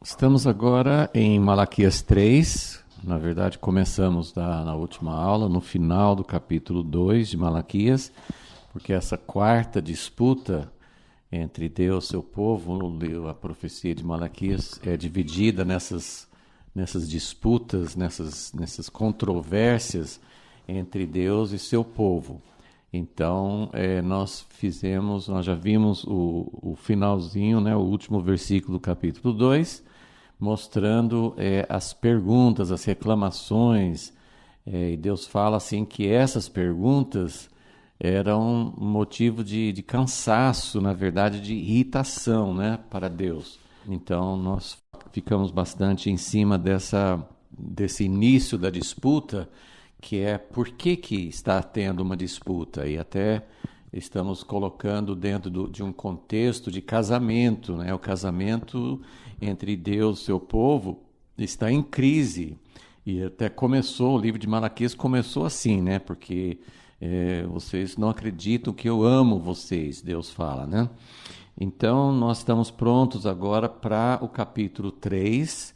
Estamos agora em Malaquias 3. Na verdade, começamos na última aula, no final do capítulo 2 de Malaquias, porque essa quarta disputa entre Deus e seu povo, a profecia de Malaquias, é dividida nessas disputas, nessas controvérsias entre Deus e seu povo. Então, nós já vimos o finalzinho, né, o último versículo do capítulo 2, mostrando as perguntas, as reclamações, e Deus fala assim que essas perguntas eram motivo de cansaço, na verdade, de irritação, né, para Deus. Então, nós ficamos bastante em cima desse início da disputa, que é por que está tendo uma disputa, e até estamos colocando dentro de um contexto de casamento, né? O casamento entre Deus e seu povo está em crise, e até o livro de Malaquias começou assim, né? Porque vocês não acreditam que eu amo vocês, Deus fala, né? Então, nós estamos prontos agora para o capítulo 3,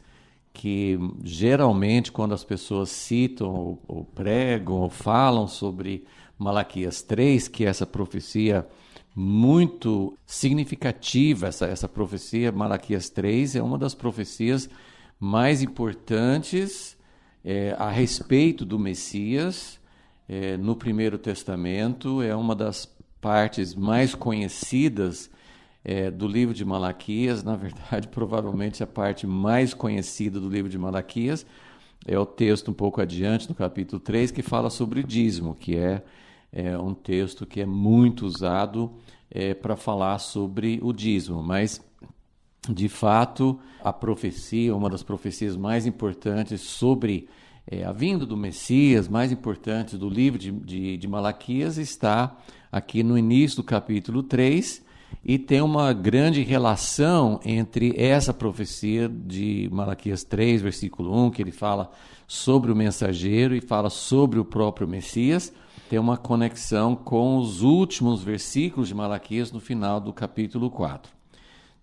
que geralmente quando as pessoas citam ou pregam ou falam sobre Malaquias 3, que é essa profecia muito significativa, essa profecia Malaquias 3 é uma das profecias mais importantes a respeito do Messias no Primeiro Testamento, é uma das partes mais conhecidas do livro de Malaquias. Na verdade, provavelmente a parte mais conhecida do livro de Malaquias é o texto um pouco adiante, no capítulo 3, que fala sobre o dízimo, que é um texto que é muito usado para falar sobre o dízimo. Mas, de fato, a profecia, uma das profecias mais importantes sobre a vinda do Messias, mais importantes do livro de Malaquias, está aqui no início do capítulo 3, e tem uma grande relação entre essa profecia de Malaquias 3, versículo 1, que ele fala sobre o mensageiro e fala sobre o próprio Messias, tem uma conexão com os últimos versículos de Malaquias no final do capítulo 4.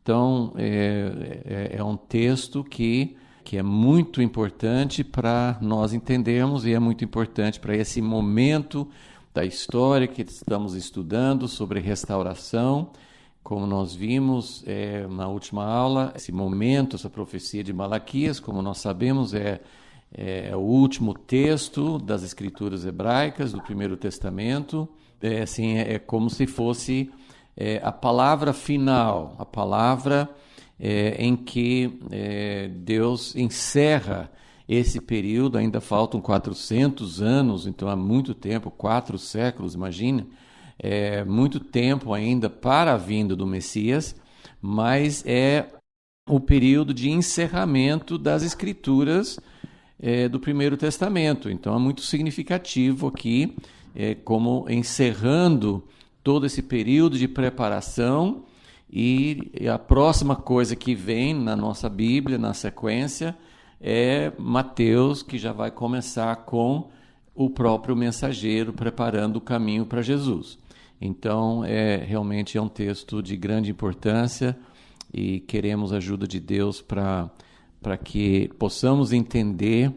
Então, é um texto que é muito importante para nós entendermos, e é muito importante para esse momento da história que estamos estudando sobre restauração. Como nós vimos na última aula, esse momento, essa profecia de Malaquias, como nós sabemos, é o último texto das Escrituras hebraicas do Primeiro Testamento. É como se fosse a palavra final, a palavra em que Deus encerra esse período. Ainda faltam 400 anos, então há muito tempo, 4 séculos, imagine. Muito tempo ainda para a vinda do Messias, mas é o período de encerramento das Escrituras do Primeiro Testamento. Então é muito significativo aqui, como encerrando todo esse período de preparação, e a próxima coisa que vem na nossa Bíblia, na sequência, é Mateus, que já vai começar com o próprio mensageiro preparando o caminho para Jesus. Então, realmente é um texto de grande importância, e queremos a ajuda de Deus para que possamos entender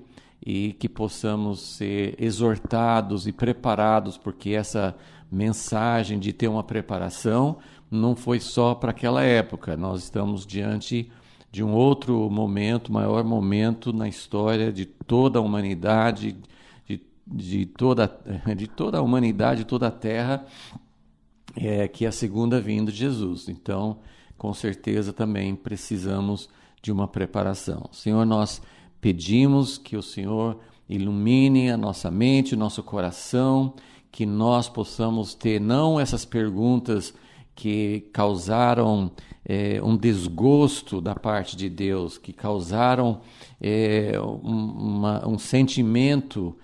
e que possamos ser exortados e preparados, porque essa mensagem de ter uma preparação não foi só para aquela época. Nós estamos diante de um outro momento, maior momento na história de toda a humanidade, de toda a humanidade, toda a terra, que é a segunda vinda de Jesus. Então, com certeza também precisamos de uma preparação. Senhor, nós pedimos que o Senhor ilumine a nossa mente, o nosso coração, que nós possamos ter não essas perguntas que causaram um desgosto da parte de Deus, que causaram um sentimento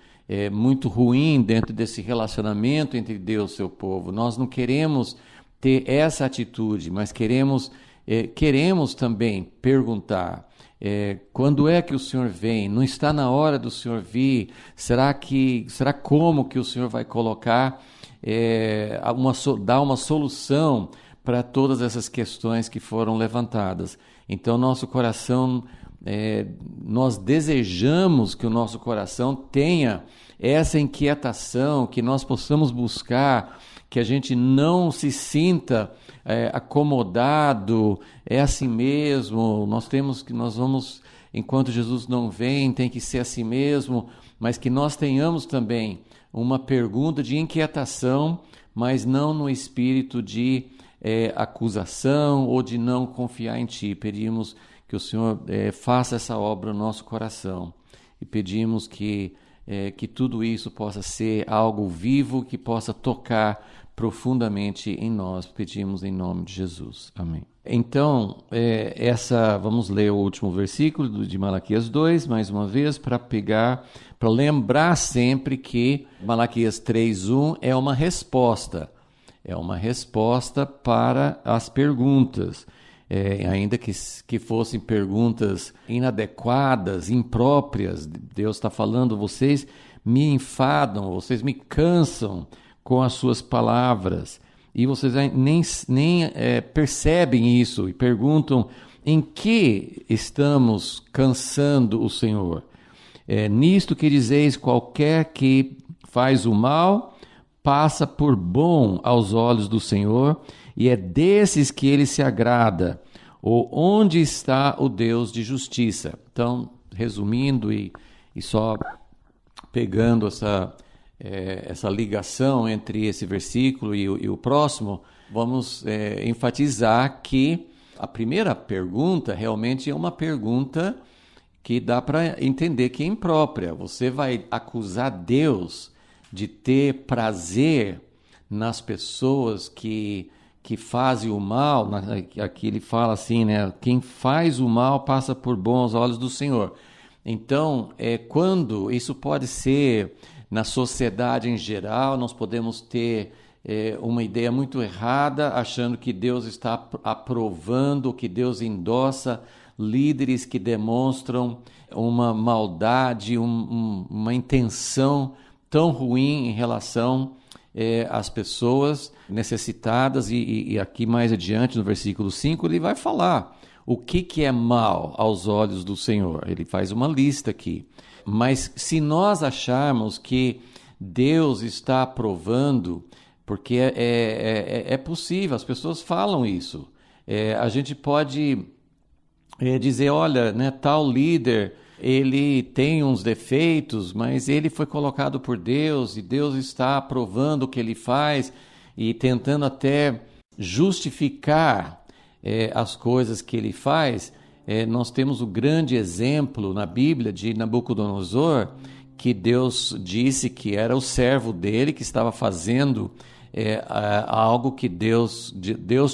muito ruim dentro desse relacionamento entre Deus e seu povo. Nós não queremos ter essa atitude, mas queremos também perguntar: quando é que o Senhor vem? Não está na hora do Senhor vir? Será como que o Senhor vai colocar, dar uma solução para todas essas questões que foram levantadas. Então, nosso coração, nós desejamos que o nosso coração tenha essa inquietação, que nós possamos buscar, que a gente não se sinta acomodado, é assim mesmo, nós vamos, enquanto Jesus não vem, tem que ser assim mesmo, mas que nós tenhamos também uma pergunta de inquietação, mas não no espírito de acusação ou de não confiar em Ti. Pedimos que o Senhor faça essa obra no nosso coração e pedimos que tudo isso possa ser algo vivo, que possa tocar profundamente em nós. Pedimos em nome de Jesus. Amém. Então, vamos ler o último versículo de Malaquias 2, mais uma vez, para lembrar sempre que Malaquias 3:1 é uma resposta. É uma resposta para as perguntas. Ainda que fossem perguntas inadequadas, impróprias, Deus está falando, vocês me enfadam, vocês me cansam com as suas palavras, e vocês nem percebem isso e perguntam em que estamos cansando o Senhor. Nisto que dizeis, qualquer que faz o mal passa por bom aos olhos do Senhor, e é desses que ele se agrada. Ou onde está o Deus de justiça? Então, resumindo e só pegando essa ligação entre esse versículo e o próximo, vamos enfatizar que a primeira pergunta realmente é uma pergunta que dá para entender que é imprópria. Você vai acusar Deus de ter prazer nas pessoas que fazem o mal. Aqui ele fala assim, né? Quem faz o mal passa por bom aos olhos do Senhor. Então, quando isso pode ser na sociedade em geral, nós podemos ter uma ideia muito errada, achando que Deus está aprovando, que Deus endossa líderes que demonstram uma maldade, uma intenção tão ruim em relação às pessoas necessitadas. E aqui mais adiante, no versículo 5, ele vai falar o que é mal aos olhos do Senhor. Ele faz uma lista aqui. Mas se nós acharmos que Deus está aprovando, porque é possível, as pessoas falam isso. A gente pode dizer, olha, né, tal líder, ele tem uns defeitos, mas ele foi colocado por Deus e Deus está aprovando o que ele faz e tentando até justificar as coisas que ele faz. Nós temos o grande exemplo na Bíblia de Nabucodonosor, que Deus disse que era o servo dele que estava fazendo algo que Deus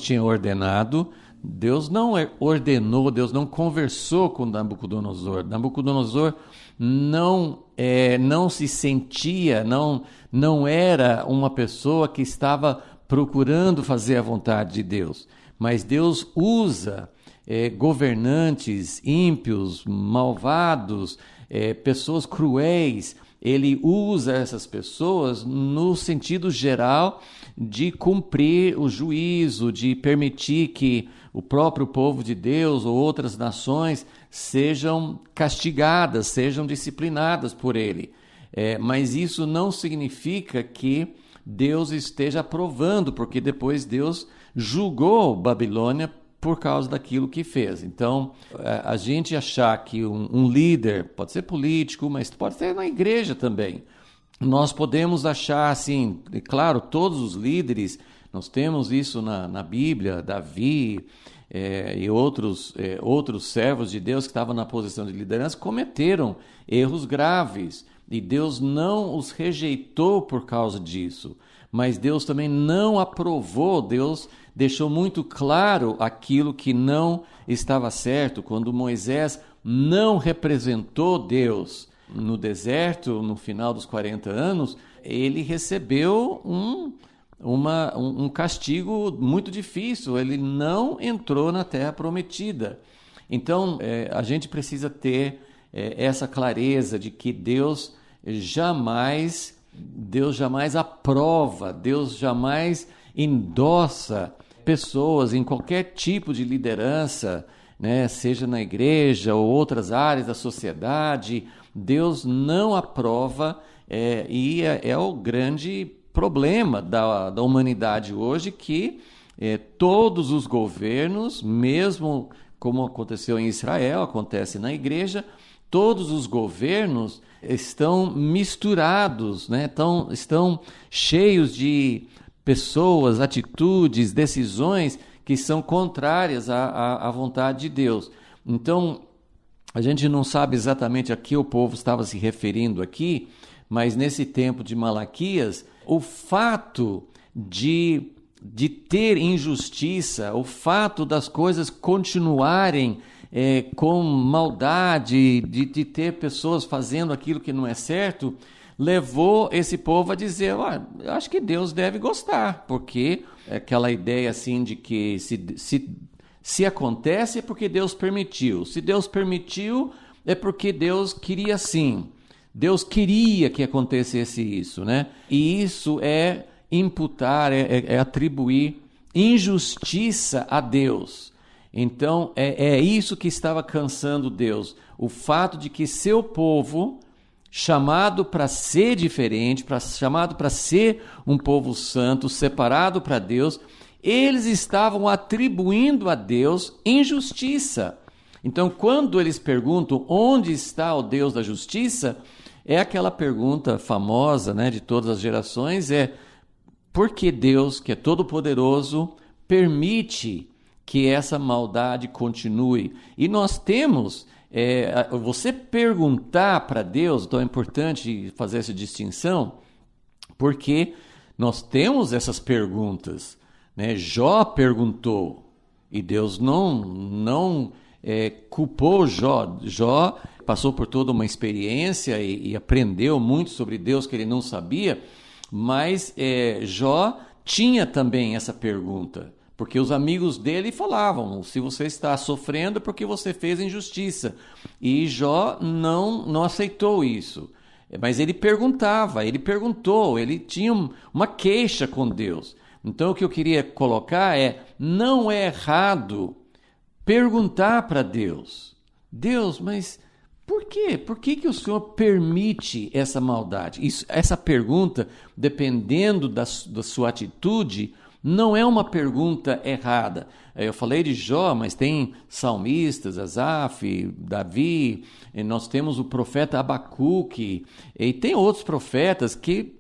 tinha ordenado. Deus não ordenou, Deus não conversou com Nabucodonosor. Nabucodonosor não se sentia, não era uma pessoa que estava procurando fazer a vontade de Deus. Mas Deus usa governantes ímpios, malvados, pessoas cruéis. Ele usa essas pessoas no sentido geral de cumprir o juízo, de permitir que o próprio povo de Deus ou outras nações sejam castigadas, sejam disciplinadas por ele. Mas isso não significa que Deus esteja aprovando, porque depois Deus julgou Babilônia por causa daquilo que fez. Então, a gente achar que um líder, pode ser político, mas pode ser na igreja também, nós podemos achar assim, claro, todos os líderes, nós temos isso na Bíblia, Davi e outros servos de Deus que estavam na posição de liderança, cometeram erros graves, e Deus não os rejeitou por causa disso, mas Deus também não aprovou. Deus deixou muito claro aquilo que não estava certo. Quando Moisés não representou Deus no deserto, no final dos 40 anos, ele recebeu um castigo muito difícil. Ele não entrou na terra prometida. Então, a gente precisa ter essa clareza de que Deus jamais aprova, Deus jamais endossa pessoas em qualquer tipo de liderança, né, seja na igreja ou outras áreas da sociedade, Deus não aprova, e é o grande problema da humanidade hoje, que todos os governos, mesmo como aconteceu em Israel, acontece na igreja, todos os governos estão misturados, né? Estão cheios de pessoas, atitudes, decisões que são contrárias à vontade de Deus. Então, a gente não sabe exatamente a que o povo estava se referindo aqui, mas nesse tempo de Malaquias, o fato de ter injustiça, o fato das coisas continuarem com maldade, de ter pessoas fazendo aquilo que não é certo, levou esse povo a dizer, acho que Deus deve gostar, porque aquela ideia assim de que se acontece é porque Deus permitiu, se Deus permitiu é porque Deus queria assim, Deus queria que acontecesse isso, né? E isso é imputar, é atribuir injustiça a Deus. Então é isso que estava cansando Deus, o fato de que seu povo, chamado para ser diferente, chamado para ser um povo santo, separado para Deus, eles estavam atribuindo a Deus injustiça. Então, quando eles perguntam onde está o Deus da justiça, é aquela pergunta famosa, né, de todas as gerações, por que Deus, que é todo-poderoso, permite que essa maldade continue? E nós temos... você perguntar para Deus, então é importante fazer essa distinção, porque nós temos essas perguntas, né? Jó perguntou e Deus não culpou Jó. Jó passou por toda uma experiência e aprendeu muito sobre Deus que ele não sabia, mas Jó tinha também essa pergunta. Porque os amigos dele falavam, se você está sofrendo é porque você fez injustiça. E Jó não aceitou isso. Mas ele perguntava, ele perguntou, ele tinha uma queixa com Deus. Então o que eu queria colocar não é errado perguntar para Deus. Deus, mas por quê? Por que o Senhor permite essa maldade? Essa pergunta, dependendo da sua atitude, não é uma pergunta errada. Eu falei de Jó, mas tem salmistas, Asaf, Davi, nós temos o profeta Abacuque, e tem outros profetas que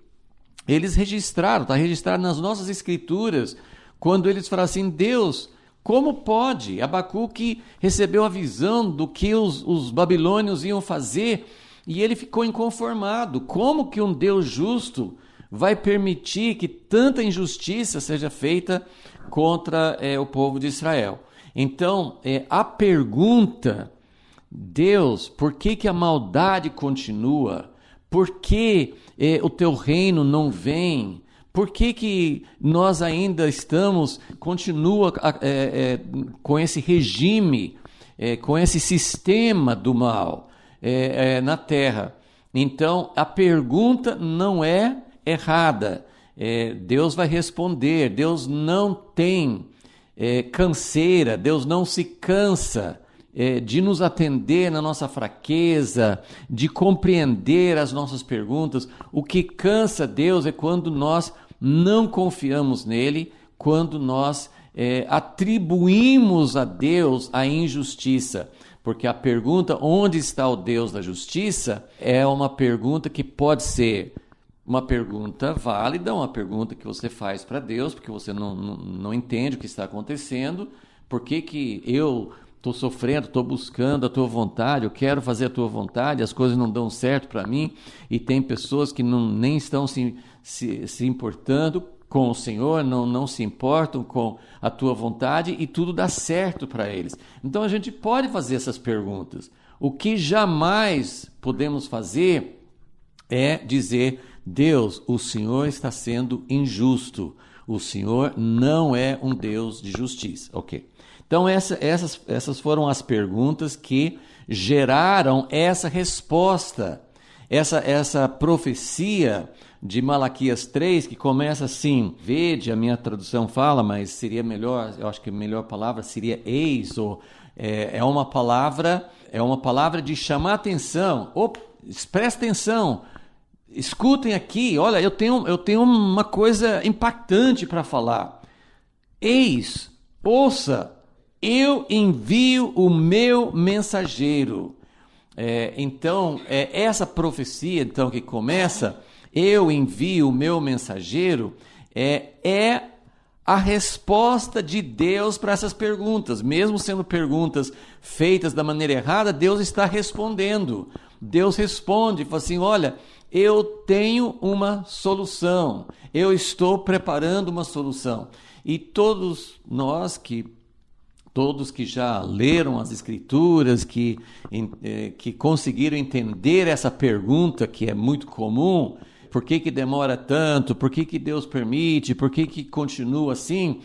eles registraram, está registrado nas nossas escrituras, quando eles falam assim, Deus, como pode? Abacuque recebeu a visão do que os babilônios iam fazer, e ele ficou inconformado. Como que um Deus justo vai permitir que tanta injustiça seja feita contra o povo de Israel? Então, a pergunta, Deus, por que a maldade continua? Por que o teu reino não vem? Por que nós ainda continua com esse regime, com esse sistema do mal na terra? Então, a pergunta não é errada. Deus vai responder. Deus não tem canseira, Deus não se cansa de nos atender na nossa fraqueza, de compreender as nossas perguntas. O que cansa Deus é quando nós não confiamos nele, quando nós atribuímos a Deus a injustiça. Porque a pergunta, onde está o Deus da justiça, é uma pergunta que pode ser uma pergunta válida, uma pergunta que você faz para Deus, porque você não entende o que está acontecendo, por que eu estou sofrendo, estou buscando a tua vontade, eu quero fazer a tua vontade, as coisas não dão certo para mim, e tem pessoas que nem estão se importando com o Senhor, não se importam com a tua vontade, e tudo dá certo para eles. Então a gente pode fazer essas perguntas. O que jamais podemos fazer é dizer, Deus, o Senhor está sendo injusto, o Senhor não é um Deus de justiça. Ok. Então essas foram as perguntas que geraram essa resposta. essa profecia de Malaquias 3, que começa assim, vede, a minha tradução fala, mas seria melhor, eu acho que a melhor palavra seria eis, ou é uma palavra de chamar atenção. Presta atenção, escutem aqui, olha, eu tenho uma coisa impactante para falar. Eis, ouça, eu envio o meu mensageiro. Então, essa profecia então, que começa, eu envio o meu mensageiro, é a resposta de Deus para essas perguntas. Mesmo sendo perguntas feitas da maneira errada, Deus está respondendo. Deus responde, fala assim, olha, eu tenho uma solução, eu estou preparando uma solução. E todos que já leram as Escrituras, que conseguiram entender essa pergunta que é muito comum, por que demora tanto, por que Deus permite, por que continua assim,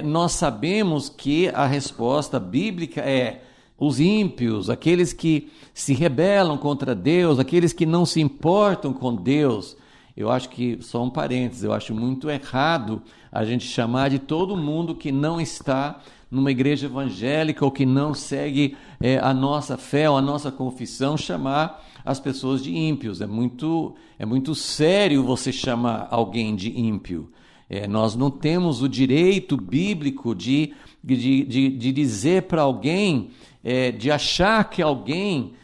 nós sabemos que a resposta bíblica é os ímpios, aqueles que se rebelam contra Deus, aqueles que não se importam com Deus. Eu acho que, só um parênteses, eu acho muito errado a gente chamar de todo mundo que não está numa igreja evangélica ou que não segue a nossa fé ou a nossa confissão, chamar as pessoas de ímpios. É muito sério você chamar alguém de ímpio. Nós não temos o direito bíblico de dizer para alguém, de achar que alguém,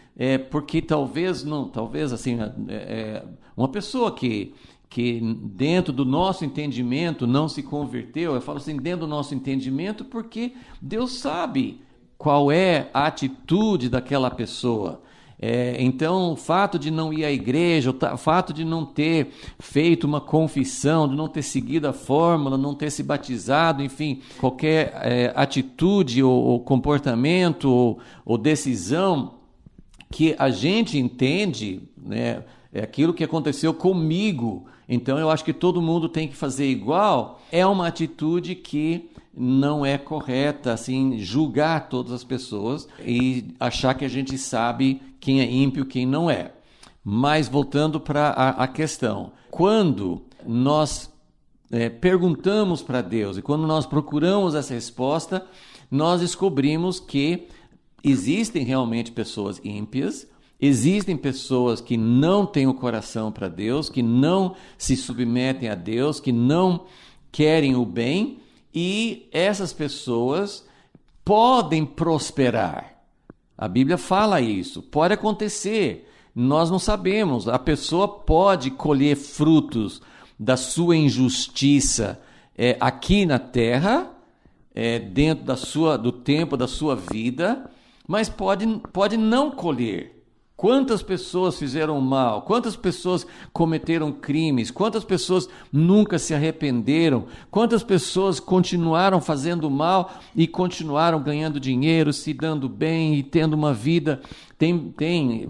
porque talvez assim, uma pessoa que dentro do nosso entendimento não se converteu, eu falo assim, dentro do nosso entendimento, porque Deus sabe qual é a atitude daquela pessoa. Então, o fato de não ir à igreja, o fato de não ter feito uma confissão, de não ter seguido a fórmula, não ter se batizado, enfim, qualquer atitude ou comportamento ou decisão que a gente entende, né, é aquilo que aconteceu comigo, então eu acho que todo mundo tem que fazer igual, é uma atitude que não é correta, assim, julgar todas as pessoas e achar que a gente sabe quem é ímpio e quem não é. Mas voltando para a questão, quando nós perguntamos para Deus e quando nós procuramos essa resposta, nós descobrimos que existem realmente pessoas ímpias, existem pessoas que não têm o coração para Deus, que não se submetem a Deus, que não querem o bem, e essas pessoas podem prosperar. A Bíblia fala isso, pode acontecer, nós não sabemos. A pessoa pode colher frutos da sua injustiça aqui na terra, dentro do tempo da sua vida, mas pode não colher. Quantas pessoas fizeram mal? Quantas pessoas cometeram crimes? Quantas pessoas nunca se arrependeram? Quantas pessoas continuaram fazendo mal e continuaram ganhando dinheiro, se dando bem e tendo uma vida? Tem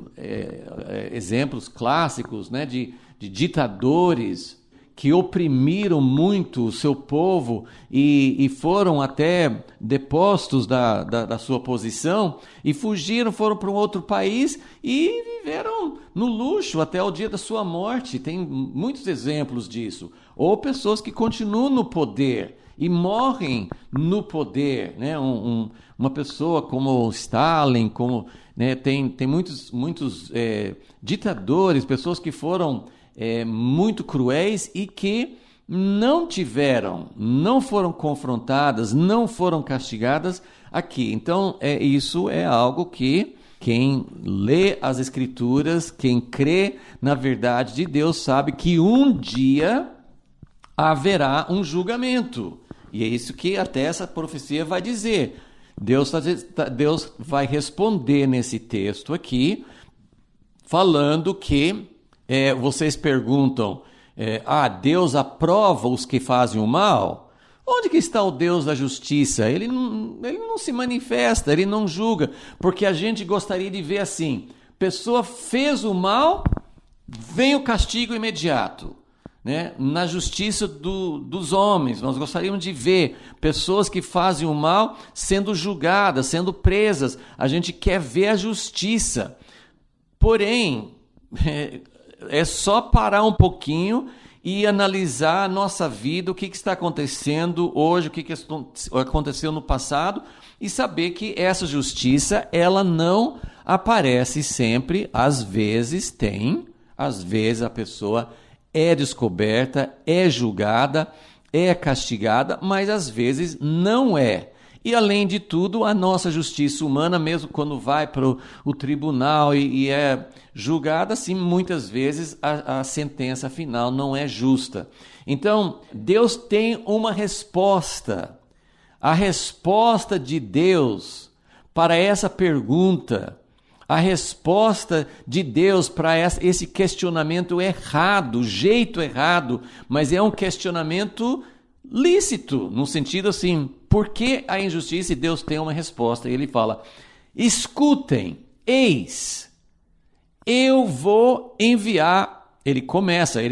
exemplos clássicos, né, de ditadores que oprimiram muito o seu povo e foram até depostos da sua posição e fugiram, foram para um outro país e viveram no luxo até o dia da sua morte. Tem muitos exemplos disso. Ou pessoas que continuam no poder e morrem no poder, né? Uma pessoa como Stalin, né? Tem muitos ditadores, pessoas que foram muito cruéis e que não foram confrontadas, não foram castigadas aqui. Então, isso é algo que quem lê as Escrituras, quem crê na verdade de Deus, sabe que um dia haverá um julgamento. E é isso que até essa profecia vai dizer. Deus vai responder nesse texto aqui, falando que vocês perguntam, Deus aprova os que fazem o mal? Onde que está o Deus da justiça? Ele não se manifesta, ele não julga, porque a gente gostaria de ver assim, pessoa fez o mal, vem o castigo imediato. Né? Na justiça dos homens, nós gostaríamos de ver pessoas que fazem o mal sendo julgadas, sendo presas. A gente quer ver a justiça. Porém, É só parar um pouquinho e analisar a nossa vida, o que está acontecendo hoje, o que aconteceu no passado, e saber que essa justiça, ela não aparece sempre. Às vezes tem, às vezes a pessoa é descoberta, é julgada, é castigada, mas às vezes não é. E, além de tudo, a nossa justiça humana, mesmo quando vai para o tribunal e é julgada, assim, muitas vezes a sentença final não é justa. Então, Deus tem uma resposta. A resposta de Deus para essa pergunta, a resposta de Deus para esse questionamento errado, o jeito errado, mas é um questionamento lícito, no sentido assim, por que a injustiça? E Deus tem uma resposta. E ele fala, escutem, eis, eu vou enviar. Ele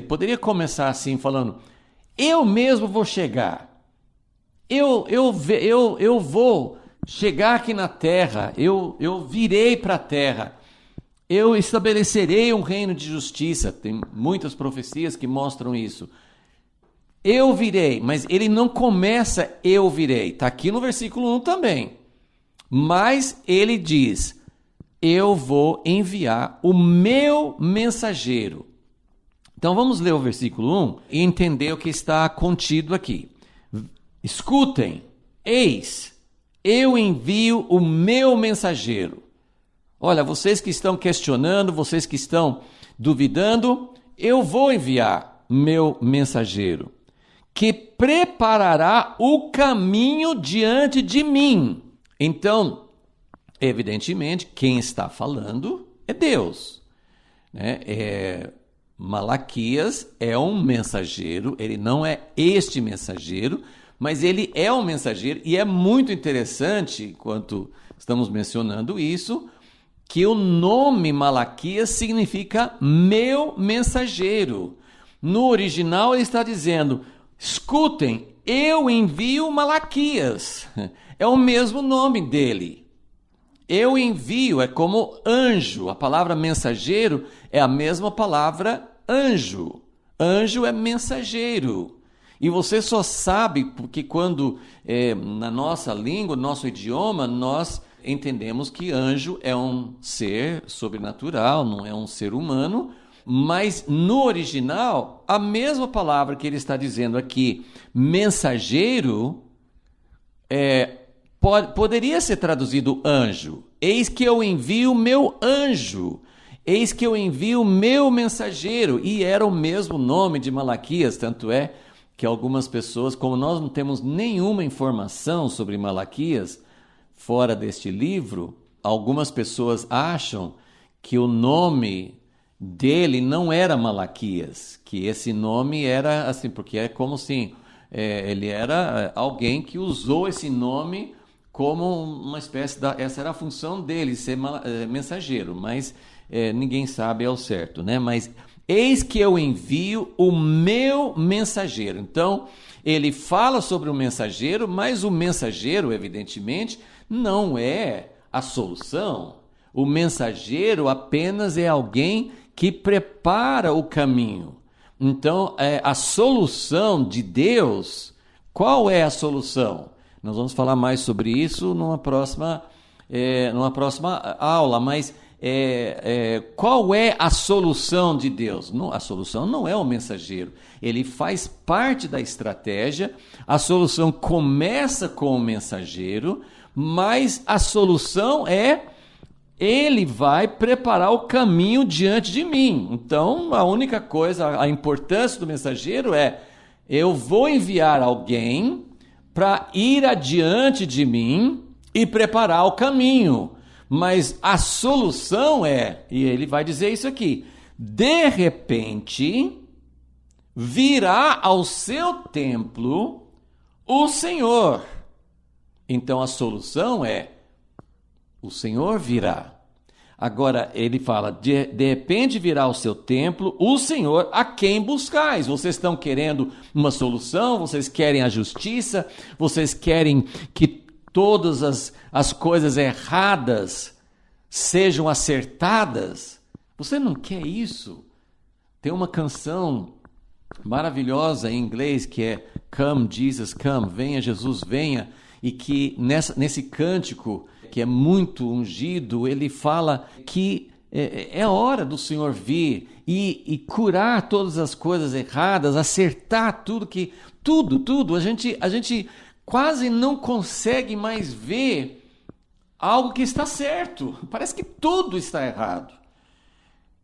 poderia começar assim, falando, eu mesmo vou chegar, eu vou chegar aqui na terra, eu virei para a terra, eu estabelecerei um reino de justiça. Tem muitas profecias que mostram isso. Eu virei, mas ele não começa eu virei. Está aqui no versículo 1 também. Mas ele diz, eu vou enviar o meu mensageiro. Então vamos ler o versículo 1 e entender o que está contido aqui. Escutem, eis, eu envio o meu mensageiro. Olha, vocês que estão questionando, vocês que estão duvidando, eu vou enviar meu mensageiro, que preparará o caminho diante de mim. Então, evidentemente, quem está falando é Deus, né? Malaquias é um mensageiro, ele não é este mensageiro, mas ele é um mensageiro, e é muito interessante, enquanto estamos mencionando isso, que o nome Malaquias significa meu mensageiro. No original ele está dizendo, escutem, eu envio Malaquias. É o mesmo nome dele. Eu envio, é como anjo. A palavra mensageiro é a mesma palavra anjo. Anjo é mensageiro. E você só sabe porque quando, na nossa língua, no nosso idioma, nós entendemos que anjo é um ser sobrenatural, não é um ser humano. Mas no original, a mesma palavra que ele está dizendo aqui, mensageiro, poderia ser traduzido anjo. Eis que eu envio meu anjo. Eis que eu envio meu mensageiro. E era o mesmo nome de Malaquias, tanto é que algumas pessoas, como nós não temos nenhuma informação sobre Malaquias fora deste livro, algumas pessoas acham que o nome dele não era Malaquias, que esse nome era assim, porque é como se ele era alguém que usou esse nome como uma espécie essa era a função dele, ser mensageiro, mas ninguém sabe ao certo, né? Mas eis que eu envio o meu mensageiro. Então, ele fala sobre o mensageiro, mas o mensageiro, evidentemente, não é a solução. O mensageiro apenas é alguém que prepara o caminho. Então, a solução de Deus, qual é a solução? Nós vamos falar mais sobre isso numa próxima aula, mas qual é a solução de Deus? Não, a solução não é o mensageiro, ele faz parte da estratégia, a solução começa com o mensageiro, mas a solução ele vai preparar o caminho diante de mim. Então, a única coisa, a importância do mensageiro eu vou enviar alguém para ir adiante de mim e preparar o caminho. Mas a solução e ele vai dizer isso aqui, de repente virá ao seu templo o Senhor. Então a solução o Senhor virá. Agora ele fala, de repente virá ao seu templo o Senhor a quem buscais. Vocês estão querendo uma solução? Vocês querem a justiça? Vocês querem que todas as coisas erradas sejam acertadas? Você não quer isso? Tem uma canção maravilhosa em inglês que é Come, Jesus, come, venha Jesus, venha, e que nesse cântico, que é muito ungido, ele fala que é hora do Senhor vir e curar todas as coisas erradas, acertar tudo. A gente quase não consegue mais ver algo que está certo. Parece que tudo está errado.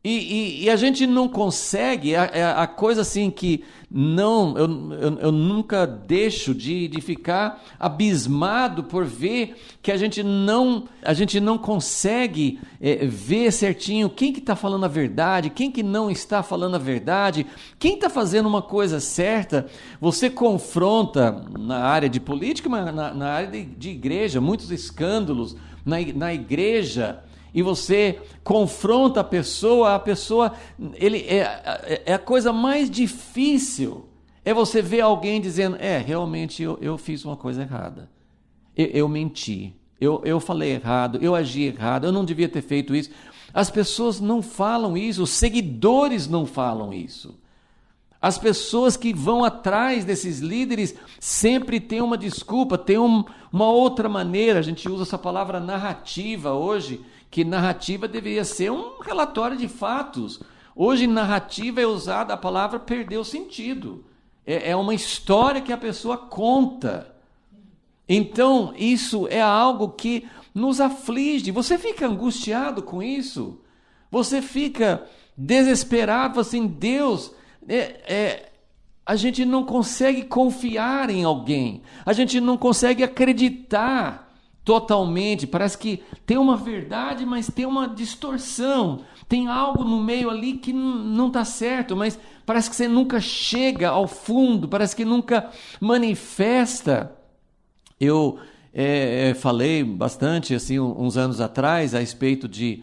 E a gente não consegue, a coisa assim que eu nunca deixo de ficar abismado por ver que a gente não consegue ver certinho quem que está falando a verdade, quem que não está falando a verdade, quem está fazendo uma coisa certa. Você confronta na área de política, mas na área de igreja, muitos escândalos na igreja, e você confronta a pessoa, é a coisa mais difícil, é você ver alguém dizendo, realmente eu fiz uma coisa errada, eu menti, eu falei errado, eu agi errado, eu não devia ter feito isso. As pessoas não falam isso, os seguidores não falam isso. As pessoas que vão atrás desses líderes sempre têm uma desculpa, têm uma outra maneira. A gente usa essa palavra narrativa hoje, que narrativa deveria ser um relatório de fatos. Hoje, narrativa é usada, a palavra perdeu sentido. É uma história que a pessoa conta. Então, isso é algo que nos aflige. Você fica angustiado com isso? Você fica desesperado, assim, Deus... a gente não consegue confiar em alguém, a gente não consegue acreditar totalmente, parece que tem uma verdade, mas tem uma distorção, tem algo no meio ali que não está certo, mas parece que você nunca chega ao fundo, parece que nunca manifesta. Eu falei bastante assim, uns anos atrás a respeito de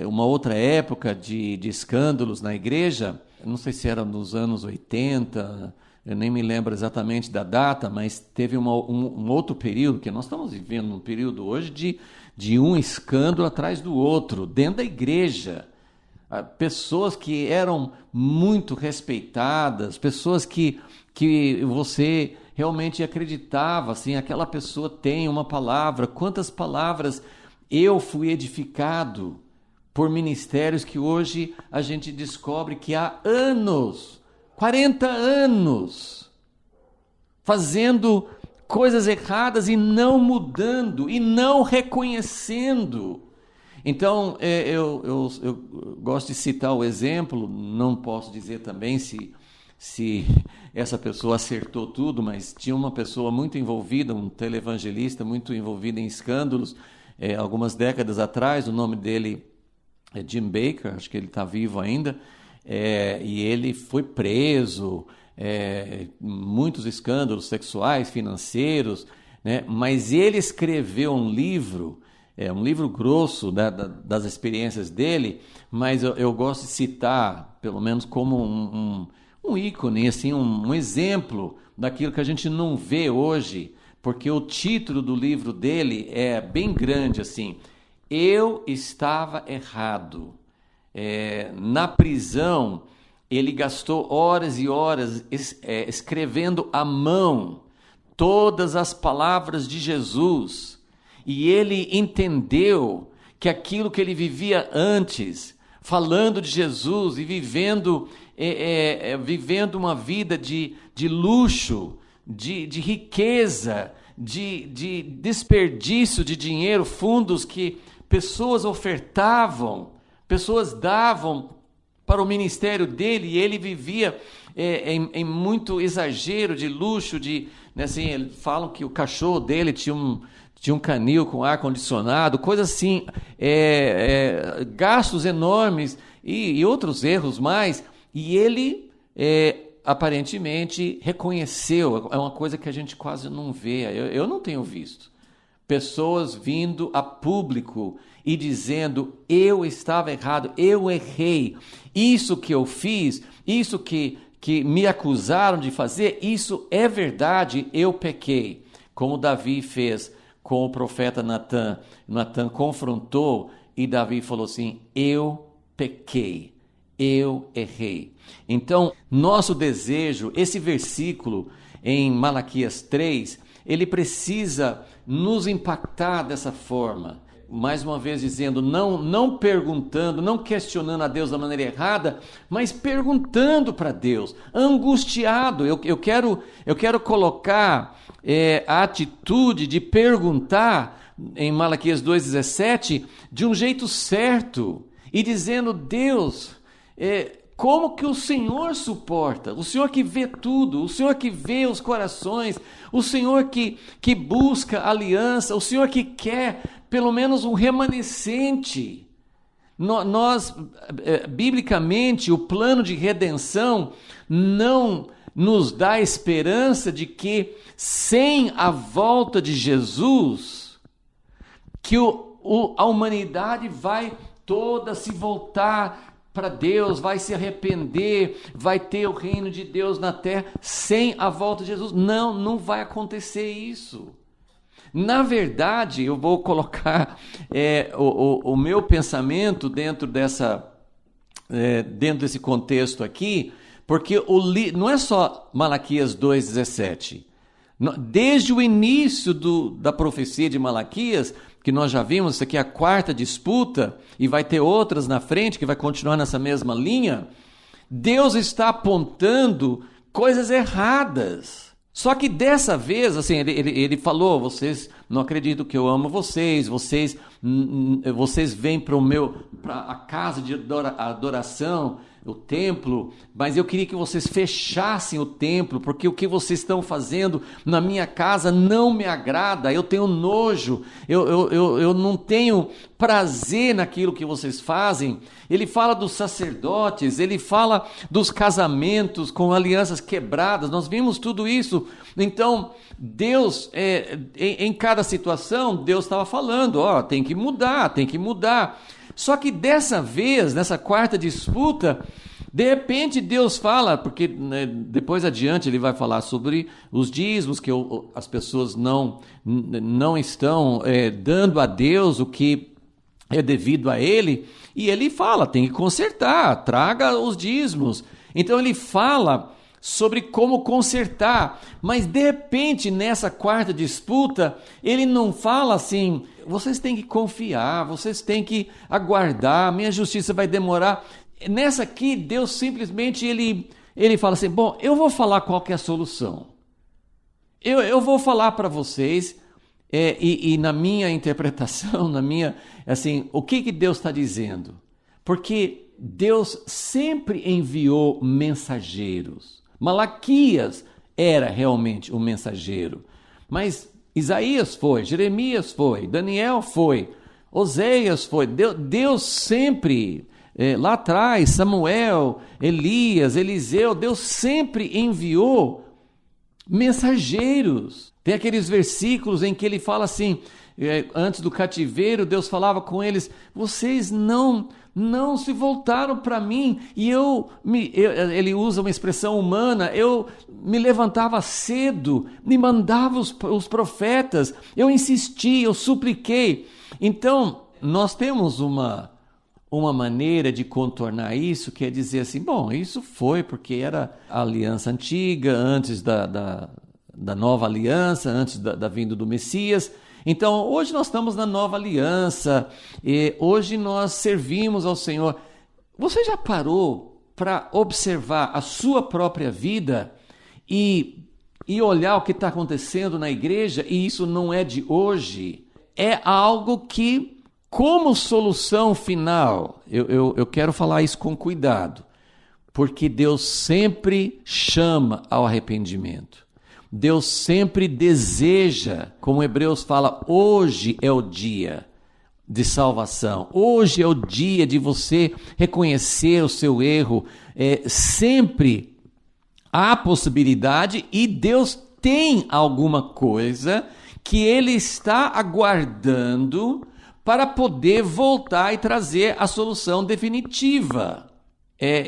uma outra época de escândalos na igreja. Não sei se era nos anos 80, eu nem me lembro exatamente da data, mas teve um outro período, que nós estamos vivendo um período hoje de um escândalo atrás do outro, dentro da igreja. Pessoas que eram muito respeitadas, pessoas que você realmente acreditava, assim, aquela pessoa tem uma palavra. Quantas palavras eu fui edificado por ministérios que hoje a gente descobre que há anos, 40 anos, fazendo coisas erradas e não mudando, e não reconhecendo. Então, eu gosto de citar o exemplo, não posso dizer também se essa pessoa acertou tudo, mas tinha uma pessoa muito envolvida, um televangelista muito envolvido em escândalos, algumas décadas atrás. O nome dele é Jim Bakker, acho que ele está vivo ainda, e ele foi preso, muitos escândalos sexuais, financeiros, né? Mas ele escreveu um livro grosso, né, das experiências dele, mas eu gosto de citar, pelo menos como um ícone, assim, um exemplo daquilo que a gente não vê hoje, porque o título do livro dele é bem grande, assim: Eu estava errado. Na prisão, ele gastou horas e horas escrevendo à mão todas as palavras de Jesus. E ele entendeu que aquilo que ele vivia antes, falando de Jesus e vivendo uma vida de luxo, de riqueza, de desperdício de dinheiro, fundos que pessoas ofertavam, pessoas davam para o ministério dele, e ele vivia em muito exagero de luxo, assim, eles falam que o cachorro dele tinha um canil com ar-condicionado, coisas assim, gastos enormes e outros erros mais, e ele aparentemente reconheceu. É uma coisa que a gente quase não vê, eu não tenho visto pessoas vindo a público e dizendo: eu estava errado, eu errei, isso que eu fiz, isso que me acusaram de fazer, isso é verdade, eu pequei. Como Davi fez com o profeta Natan. Natan confrontou e Davi falou assim: eu pequei, eu errei. Então, nosso desejo, esse versículo em Malaquias 3, ele precisa nos impactar dessa forma. Mais uma vez dizendo, não perguntando, não questionando a Deus da maneira errada, mas perguntando para Deus, angustiado. Eu quero colocar a atitude de perguntar em Malaquias 2,17 de um jeito certo e dizendo, Deus, como que o Senhor suporta? O Senhor que vê tudo, o Senhor que vê os corações, o Senhor que busca aliança, o Senhor que quer pelo menos um remanescente. Nós, biblicamente, o plano de redenção não nos dá esperança de que sem a volta de Jesus, que a humanidade vai toda se voltar para Deus, vai se arrepender, vai ter o reino de Deus na terra sem a volta de Jesus. Não vai acontecer isso. Na verdade, eu vou colocar o meu pensamento dentro desse contexto aqui, porque não é só Malaquias 2,17. Desde o início da profecia de Malaquias, que nós já vimos, isso aqui é a quarta disputa, e vai ter outras na frente, que vai continuar nessa mesma linha, Deus está apontando coisas erradas. Só que dessa vez, assim, ele falou, vocês não acreditam que eu amo vocês vêm para a casa de adoração, o templo, mas eu queria que vocês fechassem o templo, porque o que vocês estão fazendo na minha casa não me agrada, eu tenho nojo, eu não tenho prazer naquilo que vocês fazem. Ele fala dos sacerdotes, ele fala dos casamentos com alianças quebradas, nós vimos tudo isso. Então, Deus, em cada situação, Deus estava falando, tem que mudar. Só que dessa vez, nessa quarta disputa, de repente Deus fala, porque depois adiante ele vai falar sobre os dízimos, que as pessoas não estão dando a Deus o que é devido a ele, e ele fala, tem que consertar, traga os dízimos. Então ele fala sobre como consertar, mas de repente nessa quarta disputa, ele não fala assim, vocês têm que confiar, vocês têm que aguardar, minha justiça vai demorar. Nessa aqui, Deus simplesmente, ele fala assim, bom, eu vou falar qual que é a solução. Eu vou falar para vocês, e na minha interpretação, o que Deus está dizendo? Porque Deus sempre enviou mensageiros. Malaquias era realmente um mensageiro, mas Isaías foi, Jeremias foi, Daniel foi, Oséias foi, Deus sempre, lá atrás, Samuel, Elias, Eliseu, Deus sempre enviou mensageiros. Tem aqueles versículos em que ele fala assim, antes do cativeiro, Deus falava com eles, vocês não se voltaram para mim, e ele usa uma expressão humana, eu me levantava cedo, me mandava os profetas, eu insisti, eu supliquei. Então, nós temos uma maneira de contornar isso, que é dizer assim, bom, isso foi porque era a aliança antiga, antes da nova aliança, antes da vinda do Messias. Então, hoje nós estamos na nova aliança, e hoje nós servimos ao Senhor. Você já parou para observar a sua própria vida e olhar o que está acontecendo na igreja? E isso não é de hoje, é algo que, como solução final, eu quero falar isso com cuidado, porque Deus sempre chama ao arrependimento. Deus sempre deseja, como Hebreus fala, hoje é o dia de salvação, hoje é o dia de você reconhecer o seu erro. Sempre há possibilidade, e Deus tem alguma coisa que Ele está aguardando para poder voltar e trazer a solução definitiva.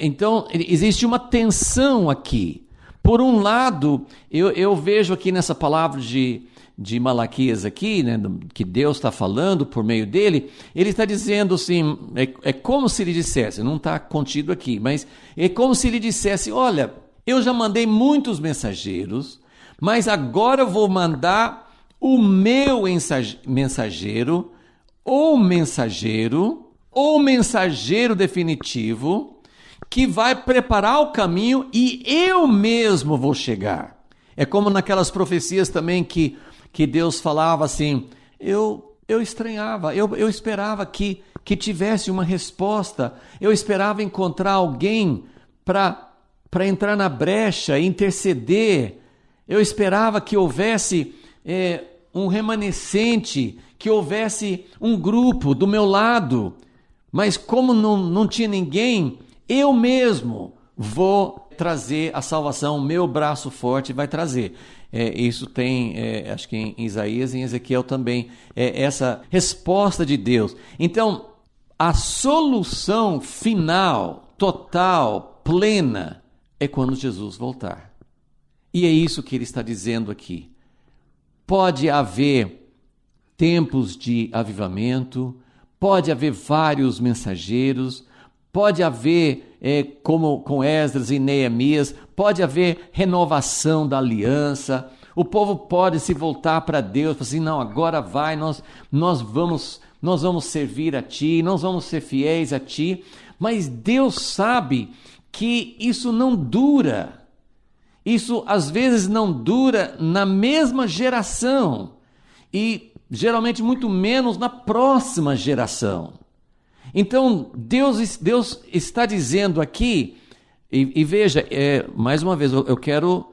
Então, existe uma tensão aqui. Por um lado, eu vejo aqui nessa palavra de Malaquias aqui, né, que Deus está falando por meio dele, ele está dizendo assim, é como se ele dissesse, não está contido aqui, mas é como se ele dissesse, olha, eu já mandei muitos mensageiros, mas agora eu vou mandar o meu mensageiro, ou mensageiro definitivo, que vai preparar o caminho e eu mesmo vou chegar. É como naquelas profecias também que Deus falava assim, eu estranhava, eu esperava que tivesse uma resposta, eu esperava encontrar alguém para entrar na brecha, interceder, eu esperava que houvesse um remanescente, que houvesse um grupo do meu lado, mas como não tinha ninguém, eu mesmo vou trazer a salvação, meu braço forte vai trazer. Isso tem, acho que em Isaías e em Ezequiel também, essa resposta de Deus. Então, a solução final, total, plena, é quando Jesus voltar. E é isso que ele está dizendo aqui. Pode haver tempos de avivamento, pode haver vários mensageiros, pode haver, como com Esdras e Neemias, pode haver renovação da aliança, o povo pode se voltar para Deus, falar assim, não, agora vai, nós vamos servir a Ti, nós vamos ser fiéis a Ti, mas Deus sabe que isso não dura. Isso às vezes não dura na mesma geração e geralmente muito menos na próxima geração. Então Deus está dizendo aqui, e veja, mais uma vez, não quero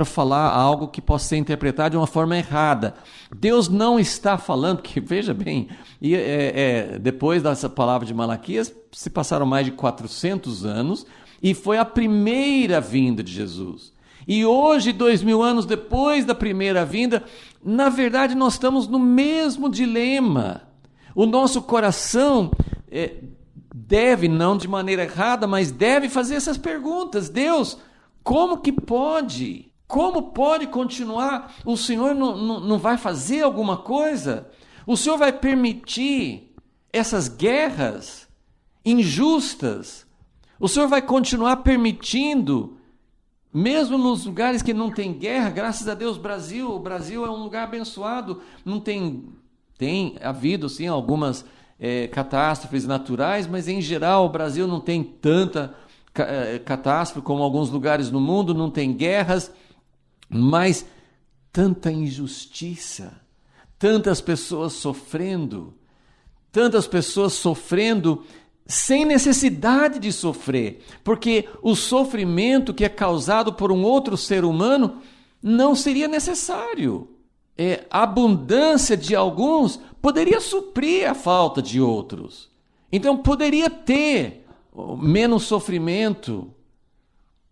falar algo que possa ser interpretado de uma forma errada. Deus não está falando, que veja bem, depois dessa palavra de Malaquias, se passaram mais de 400 anos, e foi a primeira vinda de Jesus. E hoje, 2000 anos depois da primeira vinda, na verdade nós estamos no mesmo dilema. O nosso coração deve, não de maneira errada, mas deve fazer essas perguntas. Deus, como que pode? Como pode continuar? O Senhor não vai fazer alguma coisa? O Senhor vai permitir essas guerras injustas? O Senhor vai continuar permitindo, mesmo nos lugares que não tem guerra? Graças a Deus, o Brasil é um lugar abençoado, não tem havido sim algumas catástrofes naturais, mas em geral o Brasil não tem tanta catástrofe como alguns lugares no mundo, não tem guerras, mas tanta injustiça, tantas pessoas sofrendo sem necessidade de sofrer, porque o sofrimento que é causado por um outro ser humano não seria necessário. A abundância de alguns poderia suprir a falta de outros. Então poderia ter menos sofrimento,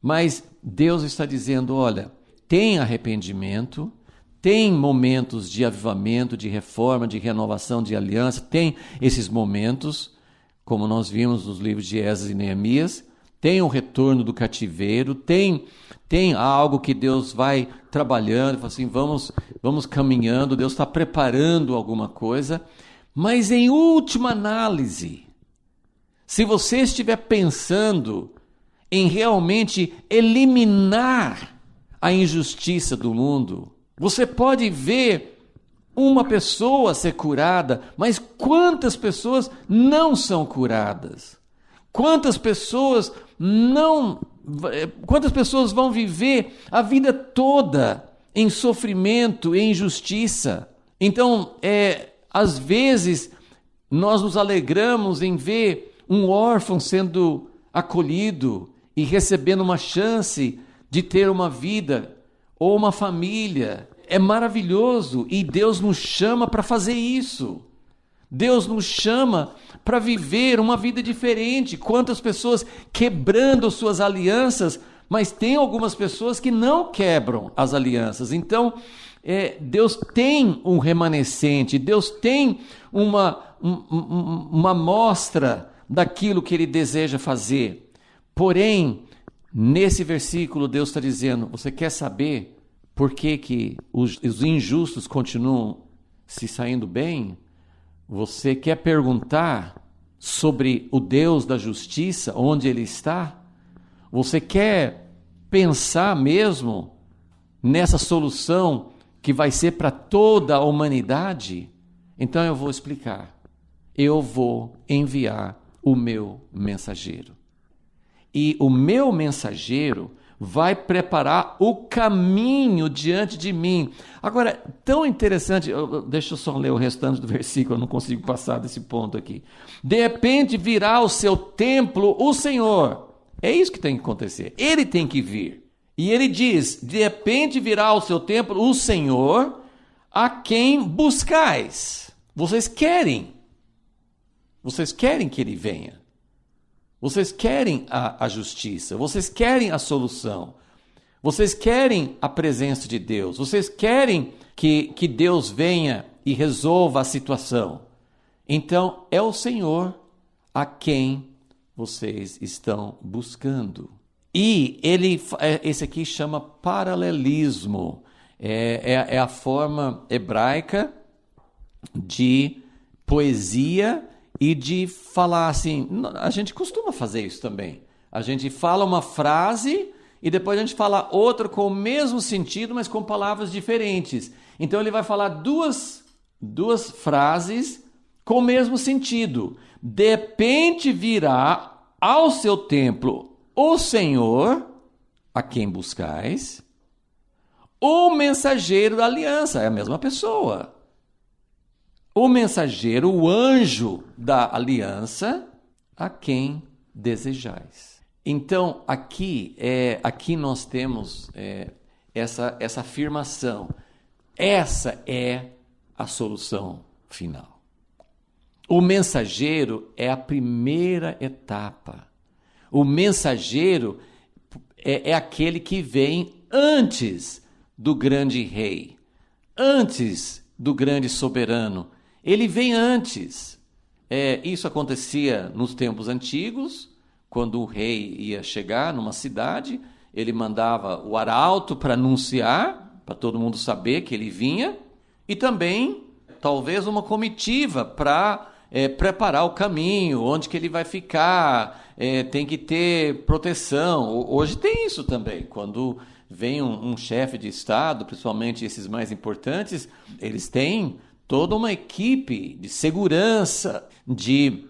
mas Deus está dizendo, olha, tem arrependimento, tem momentos de avivamento, de reforma, de renovação, de aliança, tem esses momentos, como nós vimos nos livros de Esdras e Neemias, tem o retorno do cativeiro, tem algo que Deus vai trabalhando, fala assim, vamos caminhando, Deus está preparando alguma coisa, mas em última análise, se você estiver pensando em realmente eliminar a injustiça do mundo, você pode ver uma pessoa ser curada, mas quantas pessoas não são curadas? Quantas pessoas vão viver a vida toda em sofrimento e injustiça? Então, às vezes, nós nos alegramos em ver um órfão sendo acolhido e recebendo uma chance de ter uma vida ou uma família. É maravilhoso e Deus nos chama para fazer isso. Deus nos chama para viver uma vida diferente. Quantas pessoas quebrando suas alianças, mas tem algumas pessoas que não quebram as alianças. Então, Deus tem um remanescente, Deus tem uma amostra daquilo que Ele deseja fazer. Porém, Nesse versículo, Deus está dizendo, você quer saber por que os injustos continuam se saindo bem? Você quer perguntar sobre o Deus da justiça, onde Ele está? Você quer pensar mesmo nessa solução que vai ser para toda a humanidade? Então eu vou explicar. Eu vou enviar o meu mensageiro. E o meu mensageiro vai preparar o caminho diante de mim. Agora, tão interessante, deixa eu só ler o restante do versículo, eu não consigo passar desse ponto aqui. De repente virá ao seu templo o Senhor. É isso que tem que acontecer. Ele tem que vir. E ele diz, de repente virá ao seu templo o Senhor, a quem buscais. Vocês querem que ele venha. Vocês querem a justiça, vocês querem a solução, vocês querem a presença de Deus, vocês querem que Deus venha e resolva a situação. Então, é o Senhor a quem vocês estão buscando. E esse aqui chama paralelismo, é a forma hebraica de poesia e de falar assim, a gente costuma fazer isso também. A gente fala uma frase e depois a gente fala outra com o mesmo sentido, mas com palavras diferentes. Então ele vai falar duas frases com o mesmo sentido. De repente virá ao seu templo o Senhor, a quem buscais, o mensageiro da aliança, é a mesma pessoa. O mensageiro, o anjo da aliança, a quem desejais. Então, aqui nós temos essa afirmação. Essa é a solução final. O mensageiro é a primeira etapa. O mensageiro é aquele que vem antes do grande rei, antes do grande soberano. Ele vem antes. Isso acontecia nos tempos antigos, quando o rei ia chegar numa cidade, ele mandava o arauto para anunciar, para todo mundo saber que ele vinha, e também, talvez, uma comitiva para preparar o caminho, onde que ele vai ficar, tem que ter proteção. Hoje tem isso também, quando vem um chefe de Estado, principalmente esses mais importantes, eles têm toda uma equipe de segurança, de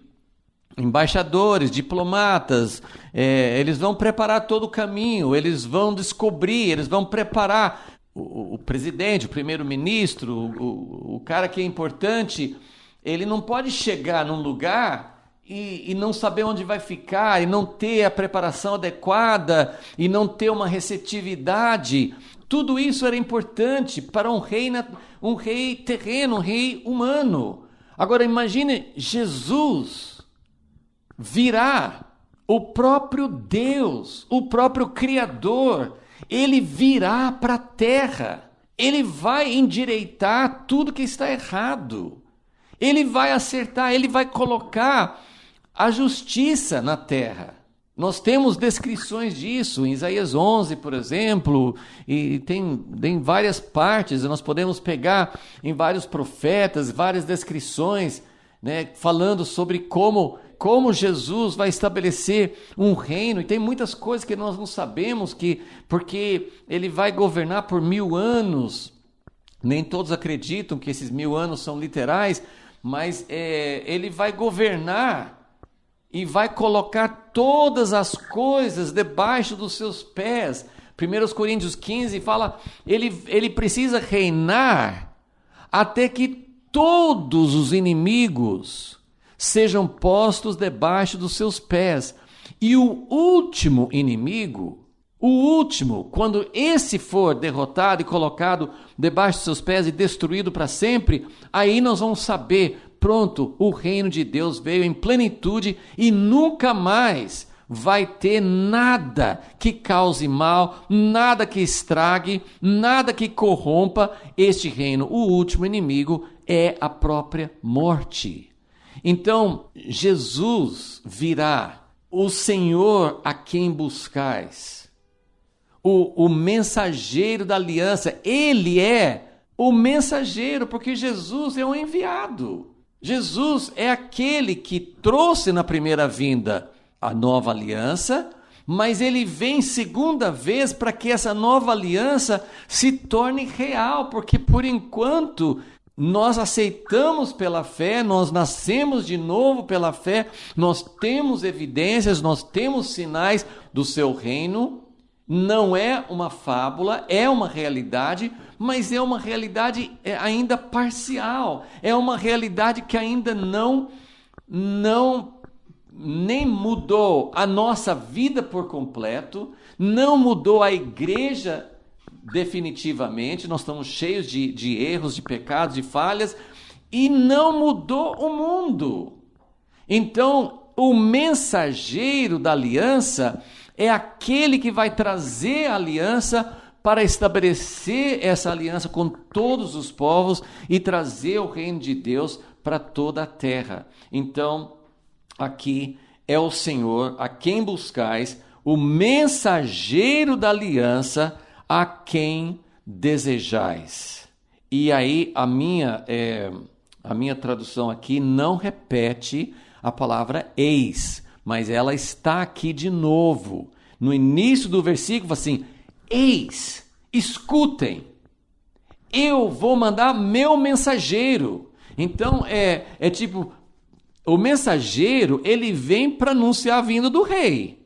embaixadores, diplomatas, eles vão preparar todo o caminho, eles vão descobrir, eles vão preparar o presidente, o primeiro-ministro, o cara que é importante, ele não pode chegar num lugar e não saber onde vai ficar, e não ter a preparação adequada, e não ter uma receptividade. Tudo isso era importante para um rei terreno, um rei humano. Agora imagine, Jesus virá, o próprio Deus, o próprio Criador, ele virá para a terra. Ele vai endireitar tudo que está errado. Ele vai acertar, ele vai colocar a justiça na terra. Nós temos descrições disso em Isaías 11, por exemplo, e tem várias partes, nós podemos pegar em vários profetas, várias descrições, né, falando sobre como Jesus vai estabelecer um reino, e tem muitas coisas que nós não sabemos, porque ele vai governar por 1000 anos, nem todos acreditam que esses 1000 anos são literais, mas ele vai governar, e vai colocar todas as coisas debaixo dos seus pés. 1 Coríntios 15 fala, ele precisa reinar até que todos os inimigos sejam postos debaixo dos seus pés. E o último inimigo, quando esse for derrotado e colocado debaixo dos seus pés e destruído para sempre, aí nós vamos saber, pronto, o reino de Deus veio em plenitude e nunca mais vai ter nada que cause mal, nada que estrague, nada que corrompa este reino. O último inimigo é a própria morte. Então, Jesus virá o Senhor a quem buscais, o mensageiro da aliança. Ele é o mensageiro, porque Jesus é o enviado. Jesus é aquele que trouxe na primeira vinda a nova aliança, mas ele vem segunda vez para que essa nova aliança se torne real, porque por enquanto nós aceitamos pela fé, nós nascemos de novo pela fé, nós temos evidências, nós temos sinais do seu reino. Não é uma fábula, é uma realidade, mas é uma realidade ainda parcial, é uma realidade que ainda não nem mudou a nossa vida por completo, não mudou a igreja definitivamente. Nós estamos cheios de erros, de pecados, de falhas, e não mudou o mundo. Então, o mensageiro da aliança é aquele que vai trazer a aliança para estabelecer essa aliança com todos os povos e trazer o reino de Deus para toda a terra. Então, aqui é o Senhor a quem buscais, o mensageiro da aliança a quem desejais. E aí a minha tradução aqui não repete a palavra eis, mas ela está aqui de novo. No início do versículo, assim, eis, escutem, eu vou mandar meu mensageiro. Então, é tipo, o mensageiro, ele vem para anunciar a vinda do rei.